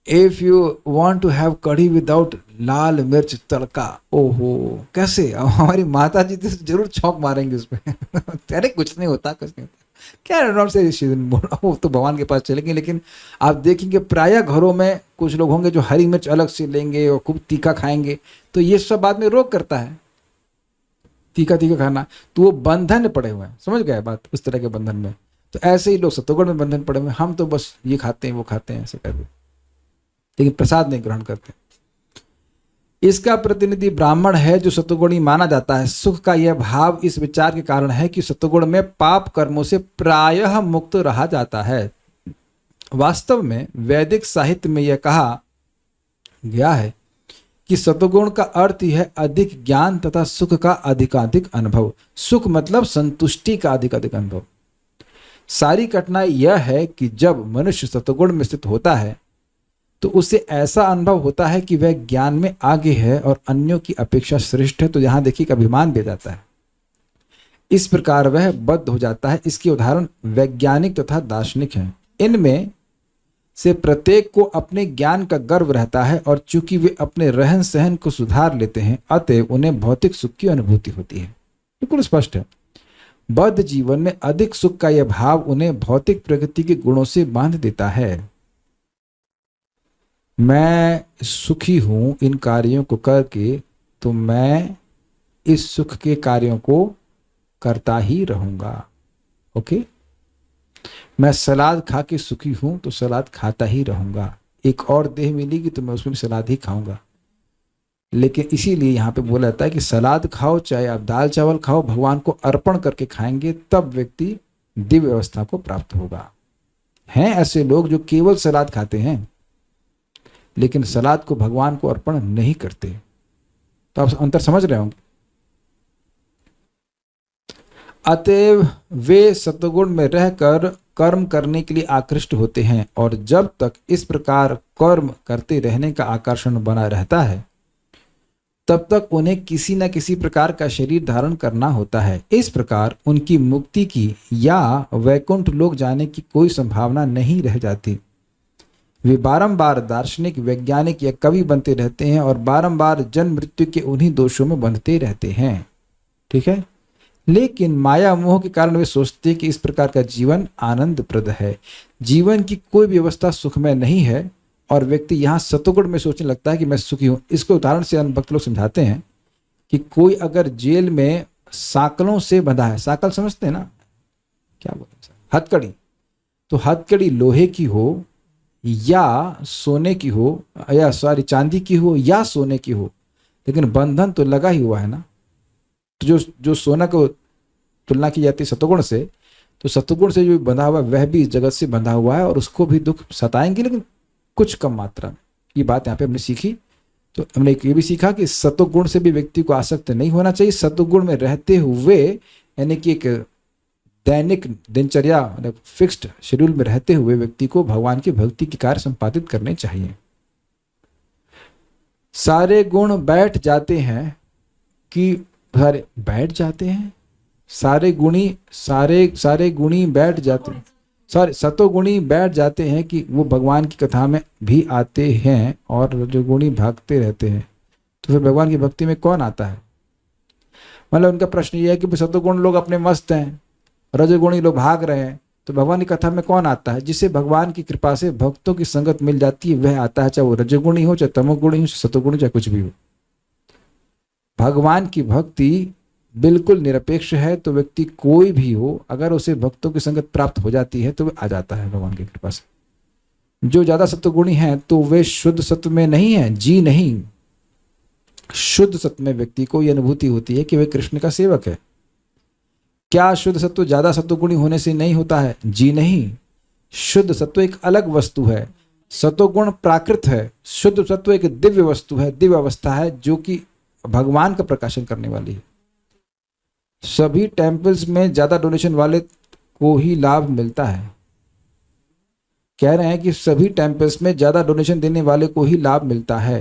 If you want to have kadhi without lal mirch tadka, ओहो कैसे, अब हमारी माता जी तो जरूर छौंक मारेंगे उसमें। अरे कुछ नहीं होता, कुछ नहीं होता, क्या नॉट से वो तो भगवान के पास चलेंगे। लेकिन आप देखेंगे प्रायः घरों में कुछ लोग होंगे जो हरी मिर्च अलग से लेंगे और खूब तीखा खाएंगे, तो ये सब बाद में रोग करता है तीखा तीखा खाना, तो वो बंधन पड़े हुए हैं, समझ गए बात, उस तरह के बंधन में। तो ऐसे ही लोग सतोगुण में बंधन पड़े हुए हैं, हम तो बस ये खाते हैं वो खाते हैं ऐसे करके, लेकिन प्रसाद नहीं ग्रहण करते। इसका प्रतिनिधि ब्राह्मण है जो सतोगुणी माना जाता है। सुख का यह भाव इस विचार के कारण है कि सतोगुण में पाप कर्मों से प्रायः मुक्त रहा जाता है। वास्तव में वैदिक साहित्य में यह कहा गया है कि सतोगुण का अर्थ ही है अधिक ज्ञान तथा सुख का अधिकाधिक अनुभव। सुख मतलब संतुष्टि का अधिकाधिक अनुभव। सारी कठिनाई यह है कि जब मनुष्य सतोगुण में स्थित होता है तो उसे ऐसा अनुभव होता है कि वह ज्ञान में आगे है और अन्यों की अपेक्षा श्रेष्ठ है, तो यहां देखिए कि अभिमान भी जाता है। इस प्रकार वह बद्ध हो जाता है। इसके उदाहरण वैज्ञानिक तथा दार्शनिक हैं। इनमें से प्रत्येक को अपने ज्ञान का गर्व रहता है और चूंकि वे अपने रहन सहन को सुधार लेते हैं, अतः उन्हें भौतिक सुख की अनुभूति होती है। बिल्कुल स्पष्ट है। बद्ध जीवन में अधिक सुख का यह भाव उन्हें भौतिक प्रगति के गुणों से बांध देता है। मैं सुखी हूं इन कार्यों को करके, तो मैं इस सुख के कार्यों को करता ही रहूंगा। ओके, मैं सलाद खा के सुखी हूं तो सलाद खाता ही रहूंगा। एक और देह मिलेगी तो मैं उसमें भी सलाद ही खाऊंगा। लेकिन इसीलिए यहां पे बोला जाता है कि सलाद खाओ, चाहे आप दाल चावल खाओ, भगवान को अर्पण करके खाएंगे, तब व्यक्ति दिव्य अवस्था को प्राप्त होगा। हैं ऐसे लोग जो केवल सलाद खाते हैं लेकिन सलाद को भगवान को अर्पण नहीं करते। तो आप अंतर समझ रहे होंगे। अतएव वे सत्वगुण में रहकर कर्म करने के लिए आकृष्ट होते हैं, और जब तक इस प्रकार कर्म करते रहने का आकर्षण बना रहता है तब तक उन्हें किसी न किसी प्रकार का शरीर धारण करना होता है। इस प्रकार उनकी मुक्ति की या वैकुंठ लोक जाने की कोई संभावना नहीं रह जाती। वे बारंबार दार्शनिक, वैज्ञानिक या कवि बनते रहते हैं और बारंबार जन्म मृत्यु के उन्हीं दोषों में बंधते रहते हैं। ठीक है, लेकिन माया मोह के कारण वे सोचते हैं कि इस प्रकार का जीवन आनंदप्रद है। जीवन की कोई व्यवस्था सुखमय नहीं है और व्यक्ति यहाँ सतोगुण में सोचने लगता है कि मैं सुखी हूँ। इसको उदाहरण से भक्त लोग समझाते हैं कि कोई अगर जेल में साकलों से बंधा है, साकल समझते हैं ना, क्या बोलते हैं, हथकड़ी, तो हथकड़ी लोहे की हो या सोने की हो, या सॉरी चांदी की हो या सोने की हो, लेकिन बंधन तो लगा ही हुआ है ना। तो जो सोना को तुलना की जाती है सतोगुण से, तो सतोगुण से जो बंधा हुआ है वह भी इस जगत से बंधा हुआ है और उसको भी दुख सताएंगे, लेकिन कुछ कम मात्रा में। ये बात यहाँ पे हमने सीखी। तो हमने ये भी सीखा कि सतोगुण से भी व्यक्ति को आसक्त नहीं होना चाहिए। सतोगुण में रहते हुए, यानी कि एक दैनिक दिनचर्या, फिक्स्ड शेड्यूल में रहते हुए व्यक्ति को भगवान की भक्ति के कार्य संपादित करने चाहिए। सारे गुण बैठ जाते हैं कि सारे बैठ जाते हैं, सारे गुणी बैठ जाते हैं, सारे सतोगुणी बैठ जाते हैं कि वो भगवान की कथा में भी आते हैं और रजोगुणी भागते रहते हैं। तो फिर भगवान की भक्ति में कौन आता है? मतलब उनका प्रश्न ये है कि सतोगुण लोग अपने मस्त हैं, रजोगुणी लोग भाग रहे हैं, तो भगवान की कथा में कौन आता है? जिसे भगवान की कृपा से भक्तों की संगत मिल जाती है वह आता है, चाहे वो रजोगुणी हो, चाहे तमोगुणी हो, चाहे सतोगुणी, चाहे कुछ भी हो। भगवान की भक्ति बिल्कुल निरपेक्ष है, तो व्यक्ति कोई भी हो, अगर उसे भक्तों की संगत प्राप्त हो जाती है तो वह आ जाता है भगवान की कृपा से। जो ज्यादा सत्वगुणी हैं तो वे शुद्ध सत्व में नहीं है, जी नहीं, शुद्ध सत्व में व्यक्ति को यह अनुभूति होती है कि वह कृष्ण का सेवक है। क्या शुद्ध सत्व ज्यादा सत्वगुणी होने से नहीं होता है? जी नहीं, शुद्ध सत्व एक अलग वस्तु है। सत्वगुण प्राकृत है, शुद्ध सत्व एक दिव्य वस्तु है, दिव्य अवस्था है जो कि भगवान का प्रकाशन करने वाली है। सभी टेम्पल्स में ज्यादा डोनेशन वाले को ही लाभ मिलता है। कह रहे हैं कि सभी टेम्पल्स में ज्यादा डोनेशन देने वाले को ही लाभ मिलता है।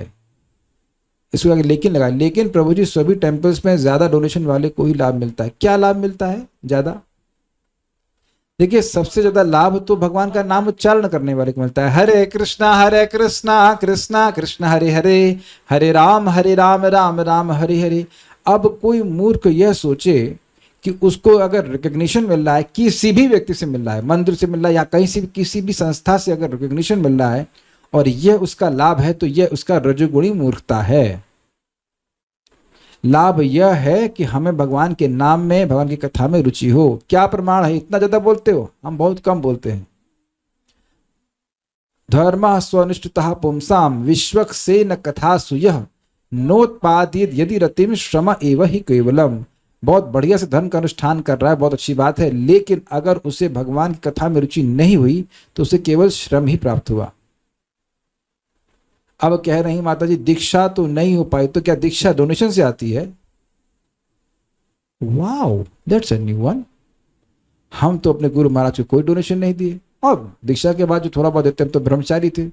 इसको आगे लेकिन लगा, लेकिन प्रभु जी सभी टेम्पल्स में ज्यादा डोनेशन वाले को ही लाभ मिलता है। क्या लाभ मिलता है ज्यादा? देखिए, सबसे ज्यादा लाभ तो भगवान का नाम उच्चारण करने वाले को मिलता है। हरे कृष्णा कृष्णा कृष्ण हरे हरे, हरे राम राम राम हरे हरे। अब कोई मूर्ख यह सोचे कि उसको अगर रिकग्निशन मिल रहा है, किसी भी व्यक्ति से मिल रहा है, मंदिर से मिल रहा है या कहीं से किसी भी संस्था से अगर रिकग्निशन मिल रहा है और यह उसका लाभ है, तो यह उसका रजोगुणी मूर्खता है। लाभ यह है कि हमें भगवान के नाम में, भगवान की कथा में रुचि हो। क्या प्रमाण है? इतना ज्यादा बोलते हो, हम बहुत कम बोलते हैं। धर्म स्वनिष्ठतः पुंसाम विश्वक्सेन कथासु यः नोत्पादित यदि रतिम श्रम एव ही केवलम। बहुत बढ़िया से धर्म का अनुष्ठान कर रहा है, बहुत अच्छी बात है, लेकिन अगर उसे भगवान की कथा में रुचि नहीं हुई तो उसे केवल श्रम ही प्राप्त हुआ। अब कह रही माता जी दीक्षा तो नहीं हो पाई, तो क्या दीक्षा डोनेशन से आती है? Wow, that's a new one. हम तो अपने गुरु महाराज को कोई डोनेशन नहीं दिए, और दीक्षा के बाद जो थोड़ा बहुत देते हैं तो ब्रह्मचारी थे।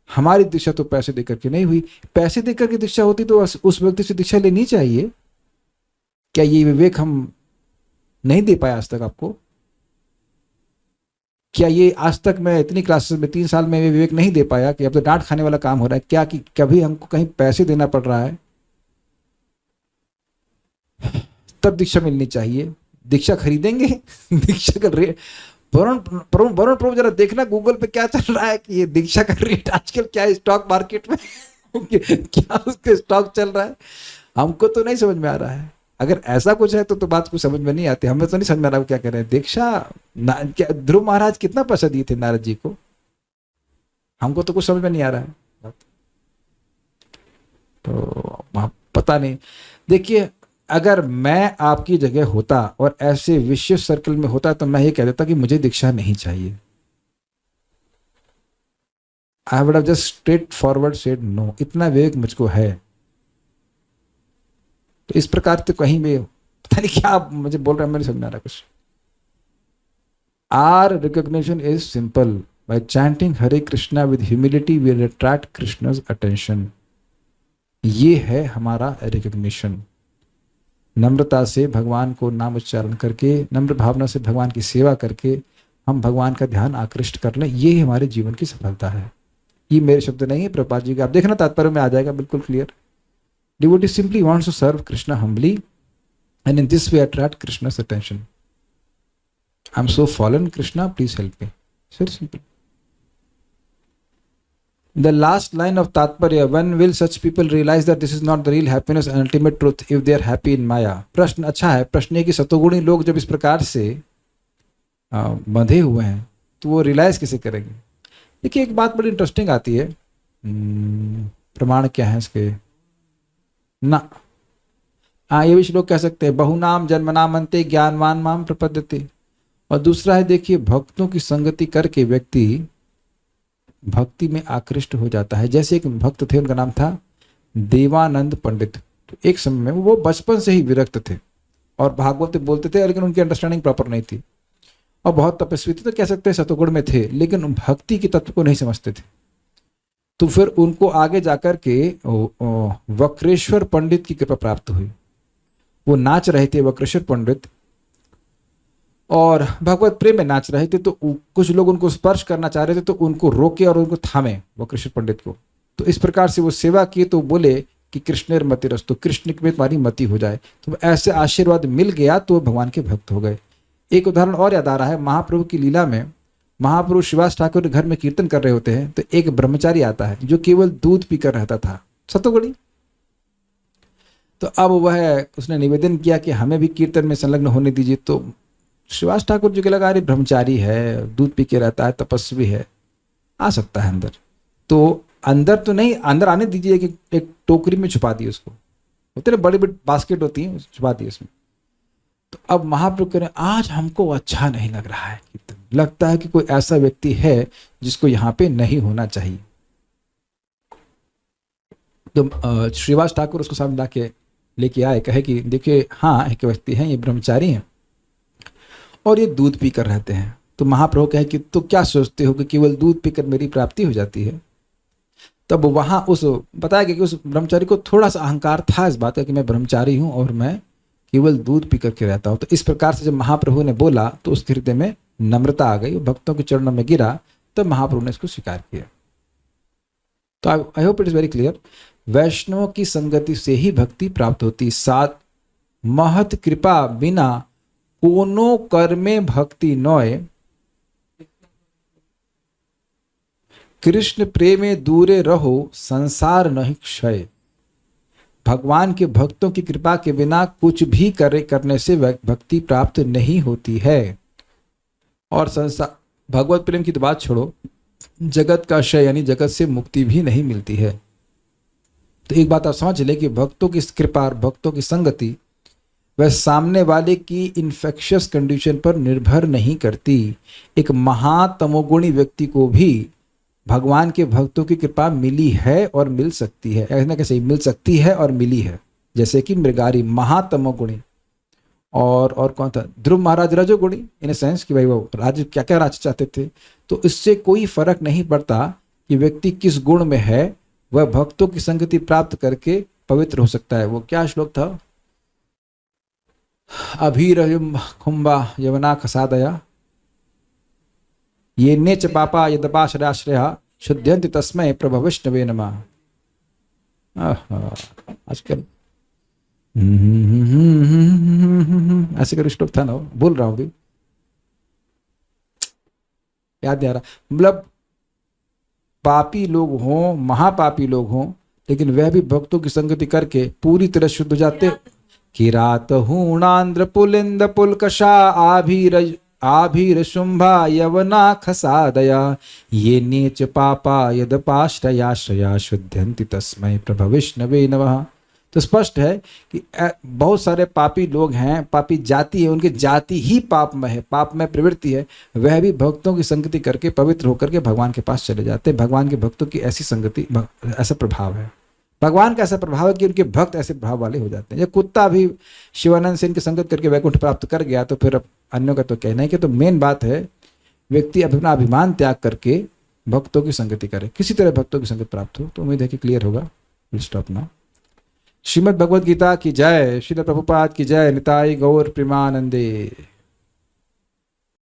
हमारी दीक्षा तो पैसे देकर के नहीं हुई। पैसे देकर के दीक्षा होती तो उस व्यक्ति से दीक्षा लेनी चाहिए। क्या ये विवेक हम नहीं दे पाए आज तक आपको? क्या ये आज तक मैं इतनी क्लासेस में 3 साल में ये विवेक नहीं दे पाया कि अब तो डांट खाने वाला काम हो रहा है? क्या कि कभी हमको कहीं पैसे देना पड़ रहा है तब दीक्षा मिलनी चाहिए? दीक्षा खरीदेंगे? दीक्षा का रेट, वरुण प्रभु जरा देखना गूगल पे क्या चल रहा है कि ये दीक्षा का रेट आजकल क्या है स्टॉक मार्केट में क्या उसके स्टॉक चल रहा है? हमको तो नहीं समझ में आ रहा है। अगर ऐसा कुछ है तो बात कुछ समझ में नहीं आती। हमें तो नहीं समझ में आ रहा क्या कह रहे हैं। दीक्षा क्या ध्रुव महाराज कितना पैसा दिए थे नारद जी को? हमको तो कुछ समझ में नहीं आ रहा है, तो पता नहीं। देखिए, अगर मैं आपकी जगह होता और ऐसे विशेष सर्कल में होता तो मैं ये कह देता कि मुझे दीक्षा नहीं चाहिए। I would have just straight forward said no. इतना विवेक मुझको है। तो इस प्रकार तो कहीं भी पता नहीं क्या आप मुझे बोल रहे हैं, मेरे समझ में आ रहा कुछ। Our recognition is simple. By chanting Hare Krishna with humility we attract Krishna's attention. ये है हमारा रिकॉग्निशन। नम्रता से भगवान को नाम उच्चारण करके, नम्र भावना से भगवान की सेवा करके हम भगवान का ध्यान आकृष्ट कर लें, ये हमारे जीवन की सफलता है। ये मेरे शब्द नहीं है, प्रभुपाद जी के। आप देखना तात्पर्य में आ जाएगा बिल्कुल clear. Devotee simply wants to serve Krishna humbly and in this way attract Krishna's attention. I'm so fallen, Krishna, please help me. It's very simple. The last line of Tatparya, when will such people realize that this is not the real happiness and ultimate truth if they are happy in Maya? प्रश्न अच्छा है। प्रश्न है कि सतोगुणी लोग जब इस प्रकार से बंधे हुए हैं तो वो रियलाइज कैसे करेंगे? देखिए, एक बात बड़ी इंटरेस्टिंग आती है। प्रमाण क्या है इसके? ना, ये भी श्लोक कह सकते हैं, बहुनाम जन्मनाम अंते ज्ञानवान माम प्रपद्यते। और दूसरा है, देखिए, भक्तों की संगति करके व्यक्ति भक्ति में आकृष्ट हो जाता है। जैसे एक भक्त थे, उनका नाम था देवानंद पंडित। तो एक समय में वो बचपन से ही विरक्त थे और भागवत बोलते थे, लेकिन उनकी अंडरस्टैंडिंग प्रॉपर नहीं थी और बहुत तपस्वी थे, तो कह सकते हैं सतोगुण में थे, लेकिन भक्ति के तत्व को नहीं समझते थे। तो फिर उनको आगे जाकर के वक्रेश्वर पंडित की कृपा प्राप्त हुई। वो नाच रहे थे, वक्रेश्वर पंडित, और भगवत प्रेम में नाच रहे थे। तो कुछ लोग उनको स्पर्श करना चाह रहे थे, तो उनको रोके और उनको थामे, वक्रेश्वर पंडित को। तो इस प्रकार से वो सेवा किए, तो बोले कि कृष्णेर मतिरस्तु, कृष्ण में तुम्हारी मति हो जाए। तो ऐसे आशीर्वाद मिल गया तो भगवान के भक्त हो गए। एक उदाहरण और याद आ रहा है, महाप्रभु की लीला में महाप्रभु शिवास ठाकुर के घर में कीर्तन कर रहे होते हैं, तो एक ब्रह्मचारी आता है जो केवल दूध पीकर रहता था, सतोगुणी। तो अब वह उसने निवेदन किया कि हमें भी कीर्तन में संलग्न होने दीजिए। तो शिवास ठाकुर जी के लगा, अरे ब्रह्मचारी है, दूध पी के रहता है, तपस्वी है, आ सकता है अंदर। तो अंदर तो नहीं, अंदर आने दीजिए कि एक टोकरी में छुपा दिए उसको। होते ना, बड़ी बड़ी बास्केट होती है, छुपा दी उसमें। तो अब महाप्रभु कह रहे हैं आज हमको अच्छा नहीं लग रहा है, लगता है कि कोई ऐसा व्यक्ति है जिसको यहाँ पे नहीं होना चाहिए। तो श्रीवास ठाकुर उसको सामने लाके लेके आए, कहे कि देखिए हाँ एक व्यक्ति है, ये ब्रह्मचारी हैं और ये दूध पीकर रहते हैं। तो महाप्रभु कहे कि तो क्या सोचते हो कि केवल दूध पीकर मेरी प्राप्ति हो जाती है? तब वहाँ उस बताया गया कि उस ब्रह्मचारी को थोड़ा सा अहंकार था इस बात का कि मैं ब्रह्मचारी हूँ और मैं केवल दूध पी करके रहता हूँ। तो इस प्रकार से जब महाप्रभु ने बोला तो उस हृदय में नम्रता आ गई, भक्तों के चरणों में गिरा, तब महाप्रभु ने इसको स्वीकार किया। तो I hope it is very clear. वैष्णवों की संगति से ही भक्ति प्राप्त होती। सात महत कृपा बिना कोनो कर्मे भक्ति नोय, कृष्ण प्रेमे दूरे रहो संसार नहीं क्षय। भगवान के भक्तों की कृपा के बिना कुछ भी करने से भक्ति प्राप्त नहीं होती है। और संसार भगवत प्रेम की तो बात छोड़ो, जगत का क्षय यानी जगत से मुक्ति भी नहीं मिलती है। तो एक बात आप समझ ले कि भक्तों की कृपा और भक्तों की संगति वह सामने वाले की इन्फेक्शियस कंडीशन पर निर्भर नहीं करती। एक महातमोगुणी व्यक्ति को भी भगवान के भक्तों की कृपा मिली है और मिल सकती है, ऐसा कैसे मिल सकती है और मिली है। जैसे कि मृगारी महातमोगुणी, और कौन था, ध्रुव महाराज रजोगुणी, इन सेंस कि भाई वो राज क्या क्या राज चाहते थे। तो इससे कोई फर्क नहीं पड़ता कि व्यक्ति किस गुण में है, वह भक्तों की संगति प्राप्त करके पवित्र हो सकता है। वो क्या श्लोक था, अभीरयुम कुंभा यवना खसादया ये नेच पापा यदपाश्रयाश्रया शुद्ध्यंति तस्मै प्रभु विष्णवे नमः। आजकल ऐसे कर श्लोक था ना, बोल रहा हूं भी, याद नहीं आ रहा। मतलब पापी लोग हों, महापापी लोग हों, लेकिन वह भी भक्तों की संगति करके पूरी तरह शुद्ध हो जाते। किरात हूणांध्र पुलिंद पुलकशा आभीर शुंभा यवना खसादया ये नीच पापा यदपाश्रयाश्रया शुद्ध्यंति तस्मै प्रभु विष्णवे नमः। तो स्पष्ट है कि बहुत सारे पापी लोग हैं, पापी जाति है, उनकी जाति ही पाप में है, पाप में प्रवृत्ति है, वह भी भक्तों की संगति करके पवित्र होकर के भगवान के पास चले जाते हैं। भगवान के भक्तों की ऐसी संगति, ऐसा प्रभाव है, भगवान का ऐसा प्रभाव है कि उनके भक्त ऐसे प्रभाव वाले हो जाते हैं। ये कुत्ता भी शिवानंद सेन की संगत करके वैकुंठ प्राप्त कर गया तो फिर अन्यों का तो कहना है कि, तो मेन बात है व्यक्ति अपना अभिमान त्याग करके भक्तों की संगति करे, किसी तरह भक्तों की संगत प्राप्त हो। तो उम्मीद है कि क्लियर होगा। Will stop now. Shrimad Bhagavad Gita की जय, श्रील प्रभुपाद की जय, निताई गौर प्रेमानंदे।